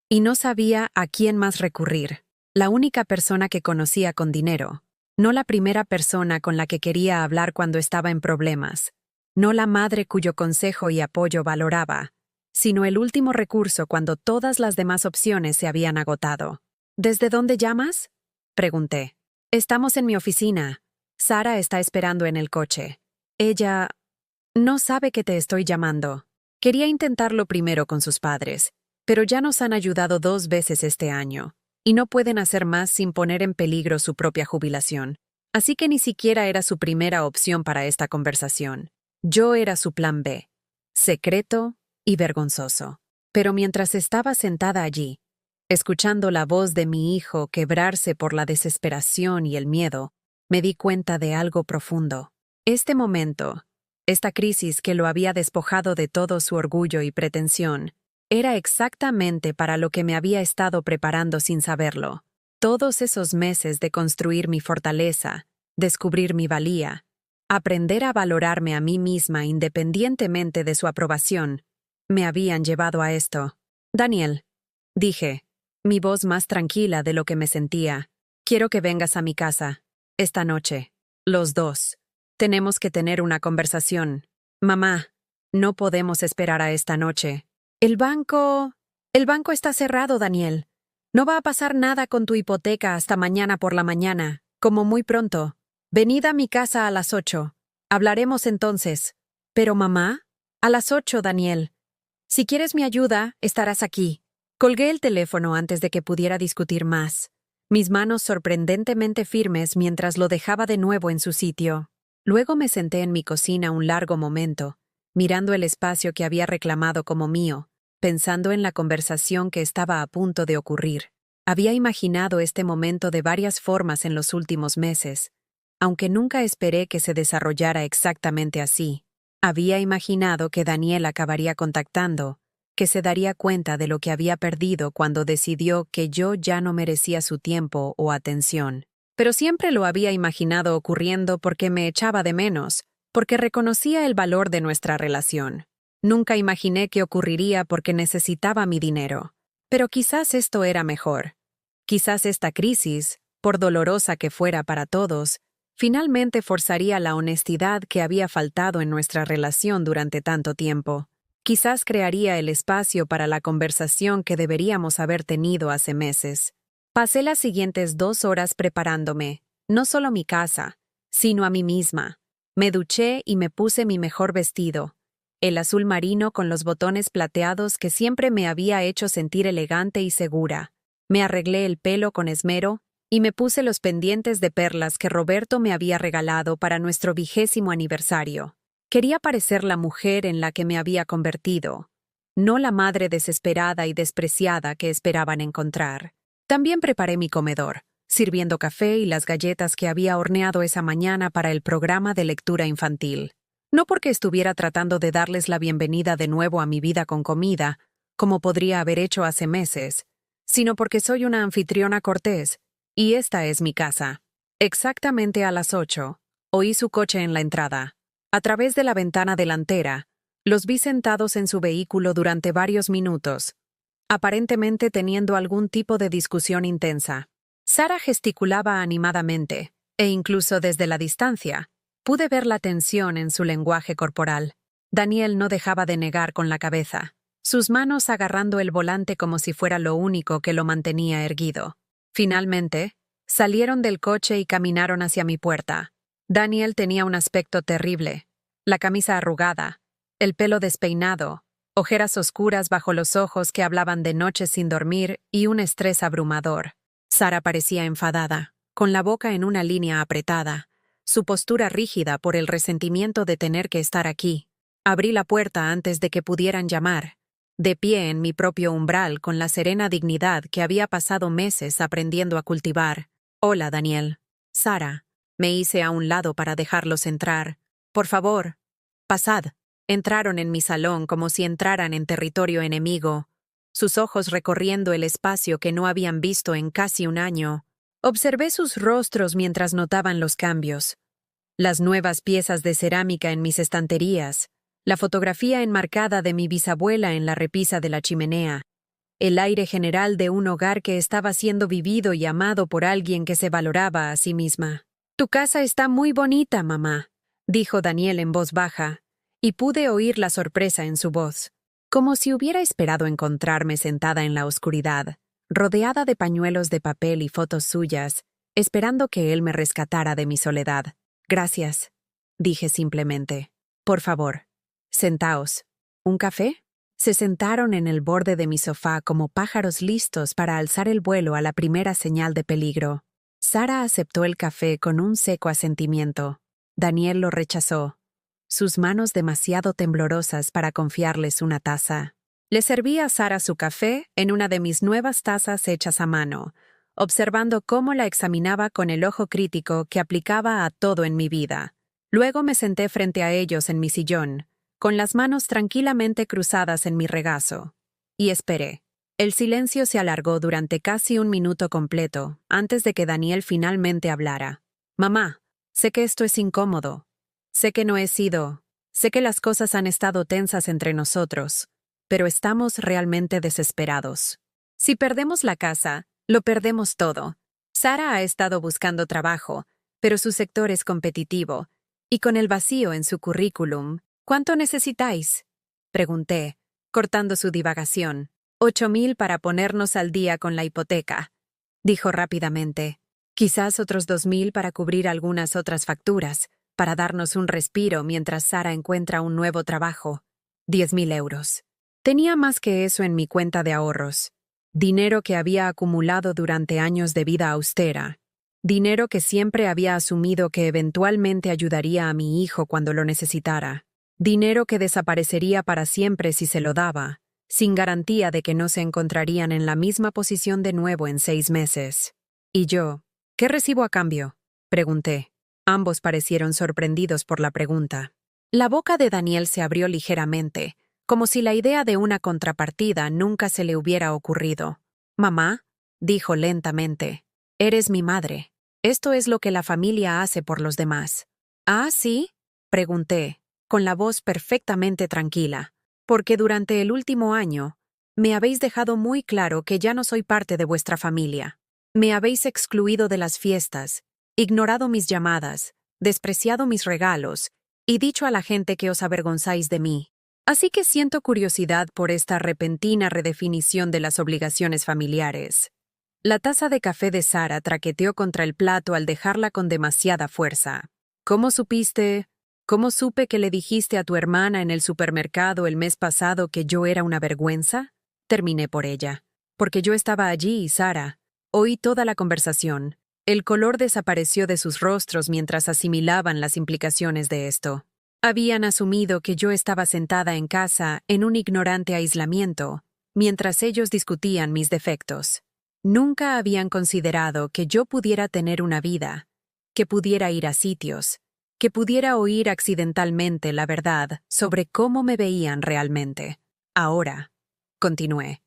Y no sabía a quién más recurrir. La única persona que conocía con dinero. No la primera persona con la que quería hablar cuando estaba en problemas. No la madre cuyo consejo y apoyo valoraba, sino el último recurso cuando todas las demás opciones se habían agotado. ¿Desde dónde llamas?, pregunté. Estamos en mi oficina. Sara está esperando en el coche. Ella no sabe que te estoy llamando. Quería intentarlo primero con sus padres, pero ya nos han ayudado 2 veces este año, y no pueden hacer más sin poner en peligro su propia jubilación. Así que ni siquiera era su primera opción para esta conversación. Yo era su plan B, secreto y vergonzoso. Pero mientras estaba sentada allí, escuchando la voz de mi hijo quebrarse por la desesperación y el miedo, me di cuenta de algo profundo. Este momento, esta crisis que lo había despojado de todo su orgullo y pretensión, era exactamente para lo que me había estado preparando sin saberlo. Todos esos meses de construir mi fortaleza, descubrir mi valía, aprender a valorarme a mí misma independientemente de su aprobación, me habían llevado a esto. Daniel, dije, mi voz más tranquila de lo que me sentía, quiero que vengas a mi casa, esta noche, los dos. Tenemos que tener una conversación. Mamá, no podemos esperar a esta noche. El banco está cerrado, Daniel. No va a pasar nada con tu hipoteca hasta mañana por la mañana, como muy pronto. Venid a mi casa a las 8. Hablaremos entonces. Pero mamá, A las 8, Daniel. Si quieres mi ayuda, estarás aquí. Colgué el teléfono antes de que pudiera discutir más, mis manos sorprendentemente firmes mientras lo dejaba de nuevo en su sitio. Luego me senté en mi cocina un largo momento, mirando el espacio que había reclamado como mío, pensando en la conversación que estaba a punto de ocurrir. Había imaginado este momento de varias formas en los últimos meses, aunque nunca esperé que se desarrollara exactamente así. Había imaginado que Daniel acabaría contactando, que se daría cuenta de lo que había perdido cuando decidió que yo ya no merecía su tiempo o atención. Pero siempre lo había imaginado ocurriendo porque me echaba de menos, porque reconocía el valor de nuestra relación. Nunca imaginé que ocurriría porque necesitaba mi dinero. Pero quizás esto era mejor. Quizás esta crisis, por dolorosa que fuera para todos, finalmente forzaría la honestidad que había faltado en nuestra relación durante tanto tiempo. Quizás crearía el espacio para la conversación que deberíamos haber tenido hace meses. Pasé las siguientes 2 horas preparándome, no solo mi casa, sino a mí misma. Me duché y me puse mi mejor vestido, el azul marino con los botones plateados que siempre me había hecho sentir elegante y segura. Me arreglé el pelo con esmero y me puse los pendientes de perlas que Roberto me había regalado para nuestro 20º aniversario. Quería parecer la mujer en la que me había convertido, no la madre desesperada y despreciada que esperaban encontrar. También preparé mi comedor, sirviendo café y las galletas que había horneado esa mañana para el programa de lectura infantil. No porque estuviera tratando de darles la bienvenida de nuevo a mi vida con comida, como podría haber hecho hace meses, sino porque soy una anfitriona cortés, y esta es mi casa. Exactamente a las 8, oí su coche en la entrada. A través de la ventana delantera, los vi sentados en su vehículo durante varios minutos, aparentemente teniendo algún tipo de discusión intensa. Sara gesticulaba animadamente, e incluso desde la distancia, pude ver la tensión en su lenguaje corporal. Daniel no dejaba de negar con la cabeza, sus manos agarrando el volante como si fuera lo único que lo mantenía erguido. Finalmente, salieron del coche y caminaron hacia mi puerta. Daniel tenía un aspecto terrible, la camisa arrugada, el pelo despeinado, ojeras oscuras bajo los ojos que hablaban de noches sin dormir y un estrés abrumador. Sara parecía enfadada, con la boca en una línea apretada, su postura rígida por el resentimiento de tener que estar aquí. Abrí la puerta antes de que pudieran llamar, de pie en mi propio umbral con la serena dignidad que había pasado meses aprendiendo a cultivar. «Hola, Daniel». «Sara». Me hice a un lado para dejarlos entrar. «Por favor, pasad». Entraron en mi salón como si entraran en territorio enemigo, sus ojos recorriendo el espacio que no habían visto en casi un año. Observé sus rostros mientras notaban los cambios. Las nuevas piezas de cerámica en mis estanterías, la fotografía enmarcada de mi bisabuela en la repisa de la chimenea, el aire general de un hogar que estaba siendo vivido y amado por alguien que se valoraba a sí misma. «Tu casa está muy bonita, mamá», dijo Daniel en voz baja, y pude oír la sorpresa en su voz, como si hubiera esperado encontrarme sentada en la oscuridad, rodeada de pañuelos de papel y fotos suyas, esperando que él me rescatara de mi soledad. «Gracias», dije simplemente. «Por favor, sentaos. ¿Un café?» Se sentaron en el borde de mi sofá como pájaros listos para alzar el vuelo a la primera señal de peligro. Sara aceptó el café con un seco asentimiento. Daniel lo rechazó, sus manos demasiado temblorosas para confiarles una taza. Le serví a Sara su café en una de mis nuevas tazas hechas a mano, observando cómo la examinaba con el ojo crítico que aplicaba a todo en mi vida. Luego me senté frente a ellos en mi sillón, con las manos tranquilamente cruzadas en mi regazo, y esperé. El silencio se alargó durante casi un minuto completo, antes de que Daniel finalmente hablara. «Mamá, sé que esto es incómodo. Sé que no he sido. Sé que las cosas han estado tensas entre nosotros, pero estamos realmente desesperados. Si perdemos la casa, lo perdemos todo. Sara ha estado buscando trabajo, pero su sector es competitivo, y con el vacío en su currículum, ¿cuánto necesitáis?», pregunté, cortando su divagación. «8,000 para ponernos al día con la hipoteca», dijo rápidamente. «Quizás otros 2,000 para cubrir algunas otras facturas, para darnos un respiro mientras Sara encuentra un nuevo trabajo». 10.000 euros. Tenía más que eso en mi cuenta de ahorros. Dinero que había acumulado durante años de vida austera. Dinero que siempre había asumido que eventualmente ayudaría a mi hijo cuando lo necesitara. Dinero que desaparecería para siempre si se lo daba, sin garantía de que no se encontrarían en la misma posición de nuevo en 6 meses. ¿Y yo? ¿Qué recibo a cambio?, pregunté. Ambos parecieron sorprendidos por la pregunta. La boca de Daniel se abrió ligeramente, como si la idea de una contrapartida nunca se le hubiera ocurrido. «Mamá», dijo lentamente, «eres mi madre. Esto es lo que la familia hace por los demás». «¿Ah, sí?», pregunté, con la voz perfectamente tranquila, «porque durante el último año me habéis dejado muy claro que ya no soy parte de vuestra familia. Me habéis excluido de las fiestas, ignorado mis llamadas, despreciado mis regalos y dicho a la gente que os avergonzáis de mí. Así que siento curiosidad por esta repentina redefinición de las obligaciones familiares». La taza de café de Sara traqueteó contra el plato al dejarla con demasiada fuerza. «¿Cómo supiste? ¿Cómo supe que le dijiste a tu hermana en el supermercado el mes pasado que yo era una vergüenza?», terminé por ella. «Porque yo estaba allí, Sara. Oí toda la conversación». El color desapareció de sus rostros mientras asimilaban las implicaciones de esto. Habían asumido que yo estaba sentada en casa en un ignorante aislamiento, mientras ellos discutían mis defectos. Nunca habían considerado que yo pudiera tener una vida, que pudiera ir a sitios, que pudiera oír accidentalmente la verdad sobre cómo me veían realmente. «Ahora», continué,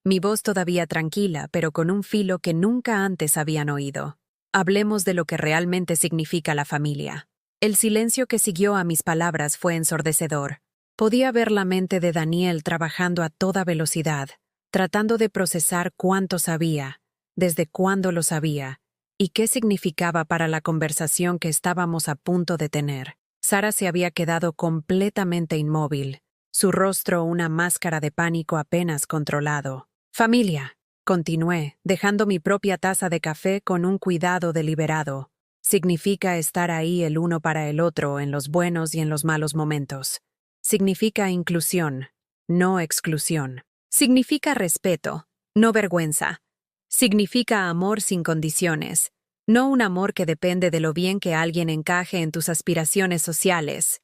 mi voz todavía tranquila pero con un filo que nunca antes habían oído, «hablemos de lo que realmente significa la familia». El silencio que siguió a mis palabras fue ensordecedor. Podía ver la mente de Daniel trabajando a toda velocidad, tratando de procesar cuánto sabía, desde cuándo lo sabía, y qué significaba para la conversación que estábamos a punto de tener. Sara se había quedado completamente inmóvil, su rostro una máscara de pánico apenas controlado. «Familia», continué, dejando mi propia taza de café con un cuidado deliberado. «Significa estar ahí el uno para el otro en los buenos y en los malos momentos. Significa inclusión, no exclusión. Significa respeto, no vergüenza. Significa amor sin condiciones, no un amor que depende de lo bien que alguien encaje en tus aspiraciones sociales».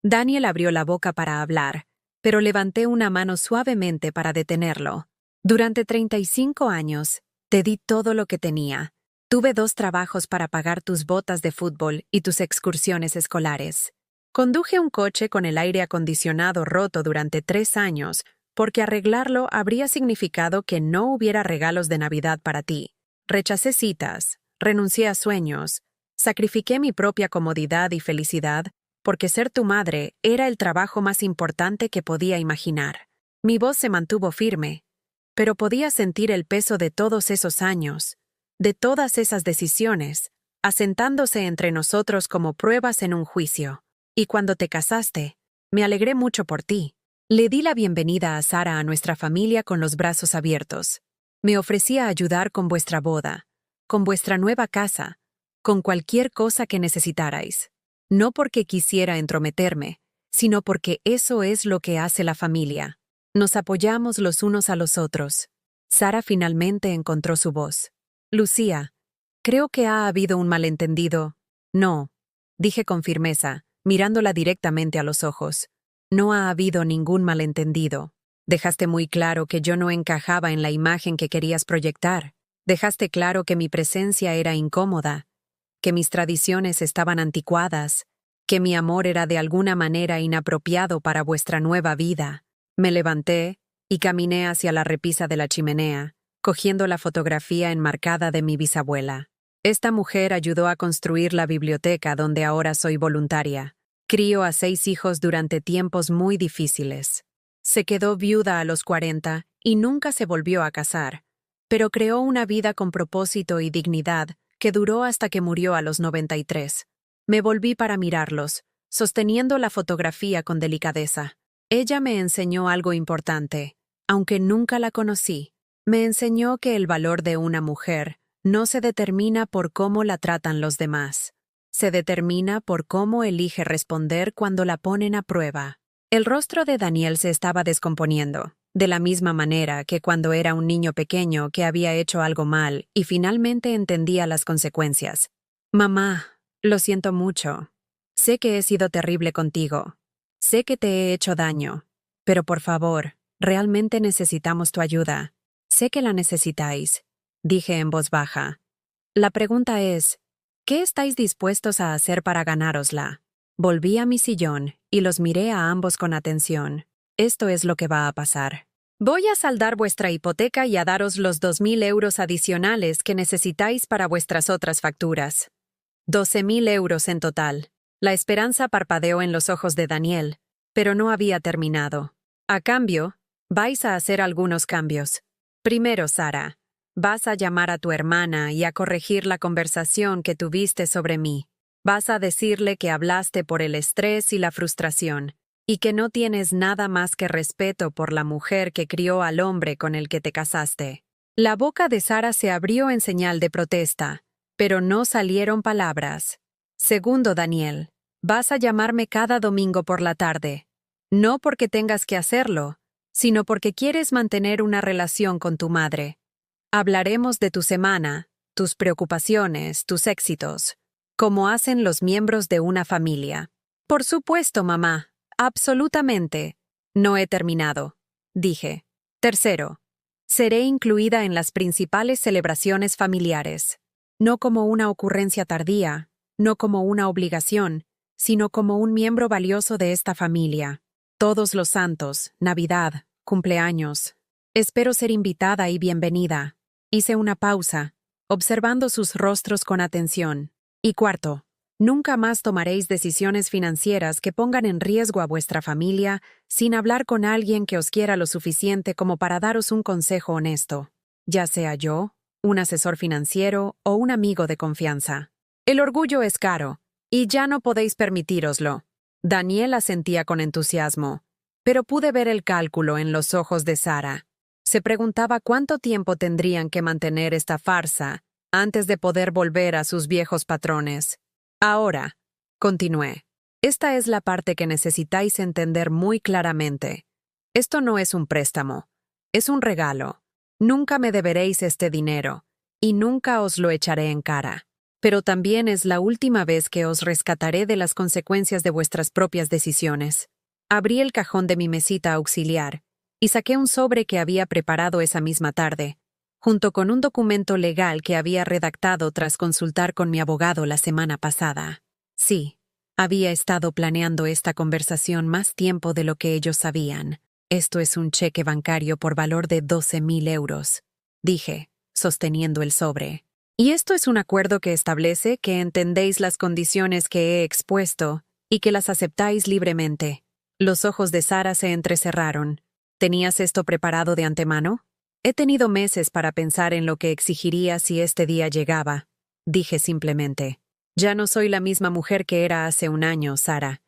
Daniel abrió la boca para hablar, pero levanté una mano suavemente para detenerlo. «Durante 35 años, te di todo lo que tenía. Tuve 2 trabajos para pagar tus botas de fútbol y tus excursiones escolares. Conduje un coche con el aire acondicionado roto durante 3 años, porque arreglarlo habría significado que no hubiera regalos de Navidad para ti. Rechacé citas, renuncié a sueños, sacrifiqué mi propia comodidad y felicidad, porque ser tu madre era el trabajo más importante que podía imaginar». Mi voz se mantuvo firme, pero podía sentir el peso de todos esos años, de todas esas decisiones, asentándose entre nosotros como pruebas en un juicio. «Y cuando te casaste, me alegré mucho por ti. Le di la bienvenida a Sara a nuestra familia con los brazos abiertos. Me ofrecí a ayudar con vuestra boda, con vuestra nueva casa, con cualquier cosa que necesitarais. No porque quisiera entrometerme, sino porque eso es lo que hace la familia. Nos apoyamos los unos a los otros». Sara finalmente encontró su voz. «Lucía, creo que ha habido un malentendido». «No», dije con firmeza, mirándola directamente a los ojos. «No ha habido ningún malentendido. Dejaste muy claro que yo no encajaba en la imagen que querías proyectar. Dejaste claro que mi presencia era incómoda, que mis tradiciones estaban anticuadas, que mi amor era de alguna manera inapropiado para vuestra nueva vida». Me levanté y caminé hacia la repisa de la chimenea, cogiendo la fotografía enmarcada de mi bisabuela. Esta mujer ayudó a construir la biblioteca donde ahora soy voluntaria. Crió a 6 hijos durante tiempos muy difíciles. Se quedó viuda a los 40 y nunca se volvió a casar, pero creó una vida con propósito y dignidad que duró hasta que murió a los 93. Me volví para mirarlos, sosteniendo la fotografía con delicadeza. Ella me enseñó algo importante, aunque nunca la conocí. Me enseñó que el valor de una mujer no se determina por cómo la tratan los demás. Se determina por cómo elige responder cuando la ponen a prueba. El rostro de Daniel se estaba descomponiendo, de la misma manera que cuando era un niño pequeño que había hecho algo mal y finalmente entendía las consecuencias. Mamá, lo siento mucho. Sé que he sido terrible contigo. Sé que te he hecho daño. Pero por favor, realmente necesitamos tu ayuda. Sé que la necesitáis, dije en voz baja. La pregunta es, ¿qué estáis dispuestos a hacer para ganárosla? Volví a mi sillón y los miré a ambos con atención. Esto es lo que va a pasar. Voy a saldar vuestra hipoteca y a daros los 2.000 euros adicionales que necesitáis para vuestras otras facturas. 12.000 euros en total. La esperanza parpadeó en los ojos de Daniel, pero no había terminado. A cambio, vais a hacer algunos cambios. Primero, Sara, vas a llamar a tu hermana y a corregir la conversación que tuviste sobre mí. Vas a decirle que hablaste por el estrés y la frustración, y que no tienes nada más que respeto por la mujer que crió al hombre con el que te casaste. La boca de Sara se abrió en señal de protesta, pero no salieron palabras. Segundo, Daniel, vas a llamarme cada domingo por la tarde. No porque tengas que hacerlo, sino porque quieres mantener una relación con tu madre. Hablaremos de tu semana, tus preocupaciones, tus éxitos, como hacen los miembros de una familia. Por supuesto, mamá, absolutamente. No he terminado, dije. Tercero, seré incluida en las principales celebraciones familiares. No como una ocurrencia tardía, no como una obligación, sino como un miembro valioso de esta familia. Todos los santos, Navidad, cumpleaños. Espero ser invitada y bienvenida. Hice una pausa, observando sus rostros con atención. Y cuarto, nunca más tomaréis decisiones financieras que pongan en riesgo a vuestra familia sin hablar con alguien que os quiera lo suficiente como para daros un consejo honesto, ya sea yo, un asesor financiero o un amigo de confianza. El orgullo es caro, y ya no podéis permitíroslo. Daniel asentía con entusiasmo, pero pude ver el cálculo en los ojos de Sara. Se preguntaba cuánto tiempo tendrían que mantener esta farsa antes de poder volver a sus viejos patrones. Ahora, continué, esta es la parte que necesitáis entender muy claramente. Esto no es un préstamo, es un regalo. Nunca me deberéis este dinero, y nunca os lo echaré en cara. Pero también es la última vez que os rescataré de las consecuencias de vuestras propias decisiones. Abrí el cajón de mi mesita auxiliar y saqué un sobre que había preparado esa misma tarde, junto con un documento legal que había redactado tras consultar con mi abogado la semana pasada. Sí, había estado planeando esta conversación más tiempo de lo que ellos sabían. Esto es un cheque bancario por valor de 12.000 euros, dije, sosteniendo el sobre. Y esto es un acuerdo que establece que entendéis las condiciones que he expuesto y que las aceptáis libremente. Los ojos de Sara se entrecerraron. ¿Tenías esto preparado de antemano? He tenido meses para pensar en lo que exigiría si este día llegaba. Dije simplemente. Ya no soy la misma mujer que era hace un año, Sara.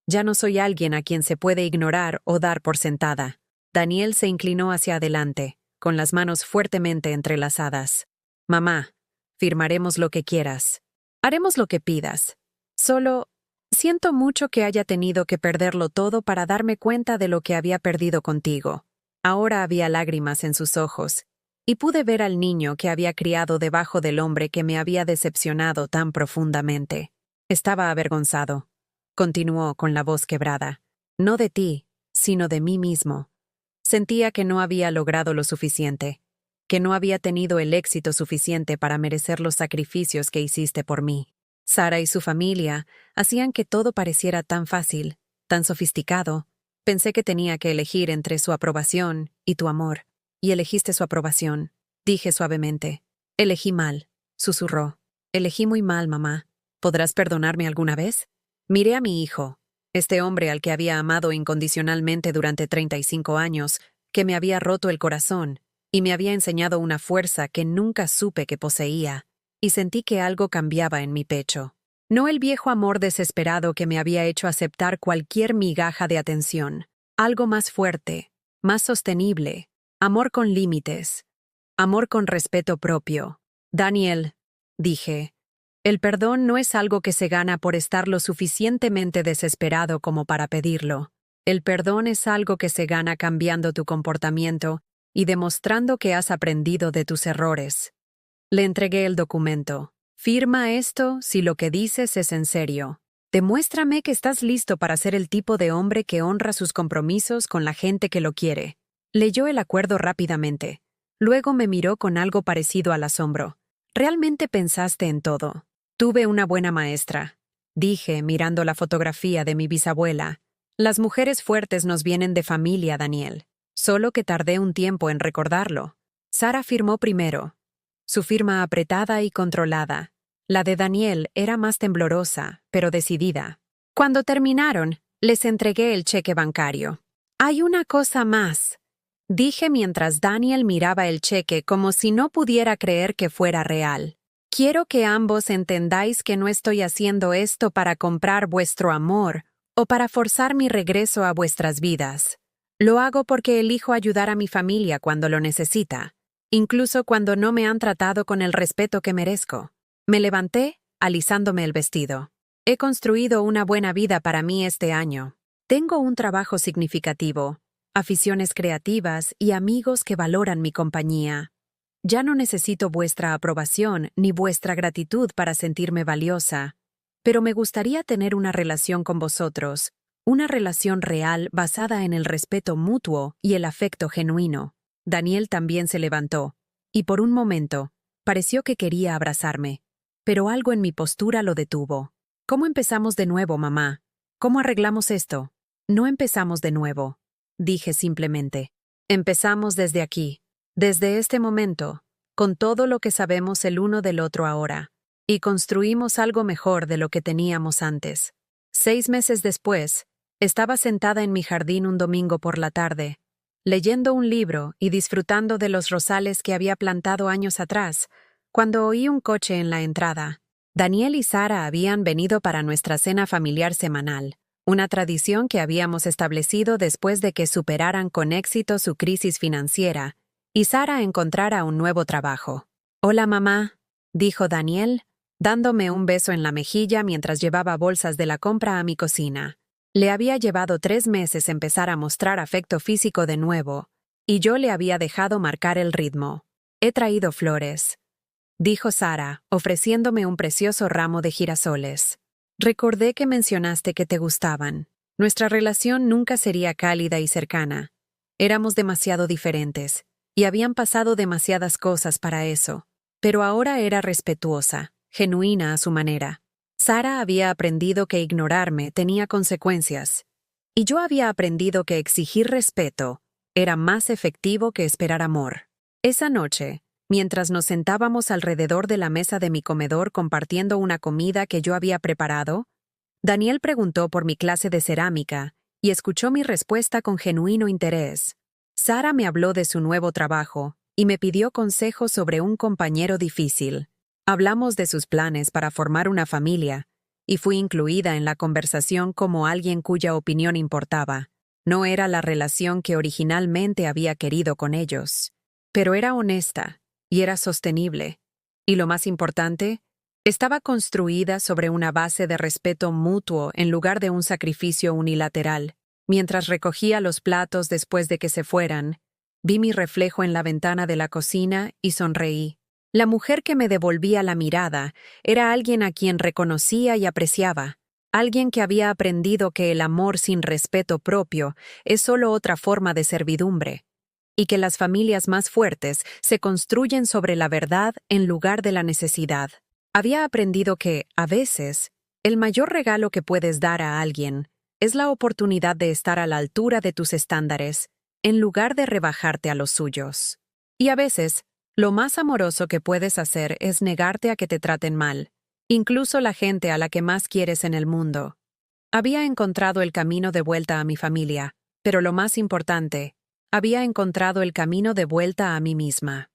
Ya no soy alguien a quien se puede ignorar o dar por sentada. Daniel se inclinó hacia adelante, con las manos fuertemente entrelazadas. Mamá, firmaremos lo que quieras. Haremos lo que pidas. Solo, siento mucho que haya tenido que perderlo todo para darme cuenta de lo que había perdido contigo. Ahora había lágrimas en sus ojos, y pude ver al niño que había criado debajo del hombre que me había decepcionado tan profundamente. Estaba avergonzado. Continuó con la voz quebrada. No de ti, sino de mí mismo. Sentía que no había logrado lo suficiente, que no había tenido el éxito suficiente para merecer los sacrificios que hiciste por mí. Sara y su familia hacían que todo pareciera tan fácil, tan sofisticado. Pensé que tenía que elegir entre su aprobación y tu amor, y elegiste su aprobación, dije suavemente. Elegí mal, susurró. Elegí muy mal, mamá. ¿Podrás perdonarme alguna vez? Miré a mi hijo, este hombre al que había amado incondicionalmente durante 35 años, que me había roto el corazón y me había enseñado una fuerza que nunca supe que poseía, y sentí que algo cambiaba en mi pecho. No el viejo amor desesperado que me había hecho aceptar cualquier migaja de atención. Algo más fuerte, más sostenible, amor con límites, amor con respeto propio. Daniel, dije, el perdón no es algo que se gana por estar lo suficientemente desesperado como para pedirlo. El perdón es algo que se gana cambiando tu comportamiento y demostrando que has aprendido de tus errores. Le entregué el documento. Firma esto si lo que dices es en serio. Demuéstrame que estás listo para ser el tipo de hombre que honra sus compromisos con la gente que lo quiere. Leyó el acuerdo rápidamente. Luego me miró con algo parecido al asombro. ¿Realmente pensaste en todo? Tuve una buena maestra, dije mirando la fotografía de mi bisabuela. Las mujeres fuertes nos vienen de familia, Daniel. Solo que tardé un tiempo en recordarlo. Sara firmó primero. Su firma apretada y controlada. La de Daniel era más temblorosa, pero decidida. Cuando terminaron, les entregué el cheque bancario. Hay una cosa más, dije mientras Daniel miraba el cheque como si no pudiera creer que fuera real. Quiero que ambos entendáis que no estoy haciendo esto para comprar vuestro amor o para forzar mi regreso a vuestras vidas. Lo hago porque elijo ayudar a mi familia cuando lo necesita, incluso cuando no me han tratado con el respeto que merezco. Me levanté, alisándome el vestido. He construido una buena vida para mí este año. Tengo un trabajo significativo, aficiones creativas y amigos que valoran mi compañía. Ya no necesito vuestra aprobación ni vuestra gratitud para sentirme valiosa, pero me gustaría tener una relación con vosotros, una relación real basada en el respeto mutuo y el afecto genuino. Daniel también se levantó, y por un momento, pareció que quería abrazarme, pero algo en mi postura lo detuvo. ¿Cómo empezamos de nuevo, mamá? ¿Cómo arreglamos esto? No empezamos de nuevo, dije simplemente. Empezamos desde aquí, desde este momento, con todo lo que sabemos el uno del otro ahora, y construimos algo mejor de lo que teníamos antes. 6 meses después, estaba sentada en mi jardín un domingo por la tarde, leyendo un libro y disfrutando de los rosales que había plantado años atrás, cuando oí un coche en la entrada. Daniel y Sara habían venido para nuestra cena familiar semanal, una tradición que habíamos establecido después de que superaran con éxito su crisis financiera y Sara encontrara un nuevo trabajo. «Hola, mamá», dijo Daniel, dándome un beso en la mejilla mientras llevaba bolsas de la compra a mi cocina. Le había llevado 3 meses empezar a mostrar afecto físico de nuevo, y yo le había dejado marcar el ritmo. «He traído flores», dijo Sara, ofreciéndome un precioso ramo de girasoles. Recordé que mencionaste que te gustaban. Nuestra relación nunca sería cálida y cercana. Éramos demasiado diferentes, y habían pasado demasiadas cosas para eso. Pero ahora era respetuosa, genuina a su manera. Sara había aprendido que ignorarme tenía consecuencias, y yo había aprendido que exigir respeto era más efectivo que esperar amor. Esa noche, mientras nos sentábamos alrededor de la mesa de mi comedor compartiendo una comida que yo había preparado, Daniel preguntó por mi clase de cerámica y escuchó mi respuesta con genuino interés. Sara me habló de su nuevo trabajo y me pidió consejos sobre un compañero difícil. Hablamos de sus planes para formar una familia, y fui incluida en la conversación como alguien cuya opinión importaba. No era la relación que originalmente había querido con ellos, pero era honesta y era sostenible. Y lo más importante, estaba construida sobre una base de respeto mutuo en lugar de un sacrificio unilateral. Mientras recogía los platos después de que se fueran, vi mi reflejo en la ventana de la cocina y sonreí. La mujer que me devolvía la mirada era alguien a quien reconocía y apreciaba, alguien que había aprendido que el amor sin respeto propio es solo otra forma de servidumbre, y que las familias más fuertes se construyen sobre la verdad en lugar de la necesidad. Había aprendido que, a veces, el mayor regalo que puedes dar a alguien es la oportunidad de estar a la altura de tus estándares, en lugar de rebajarte a los suyos. Y a veces, lo más amoroso que puedes hacer es negarte a que te traten mal, incluso la gente a la que más quieres en el mundo. Había encontrado el camino de vuelta a mi familia, pero lo más importante, había encontrado el camino de vuelta a mí misma.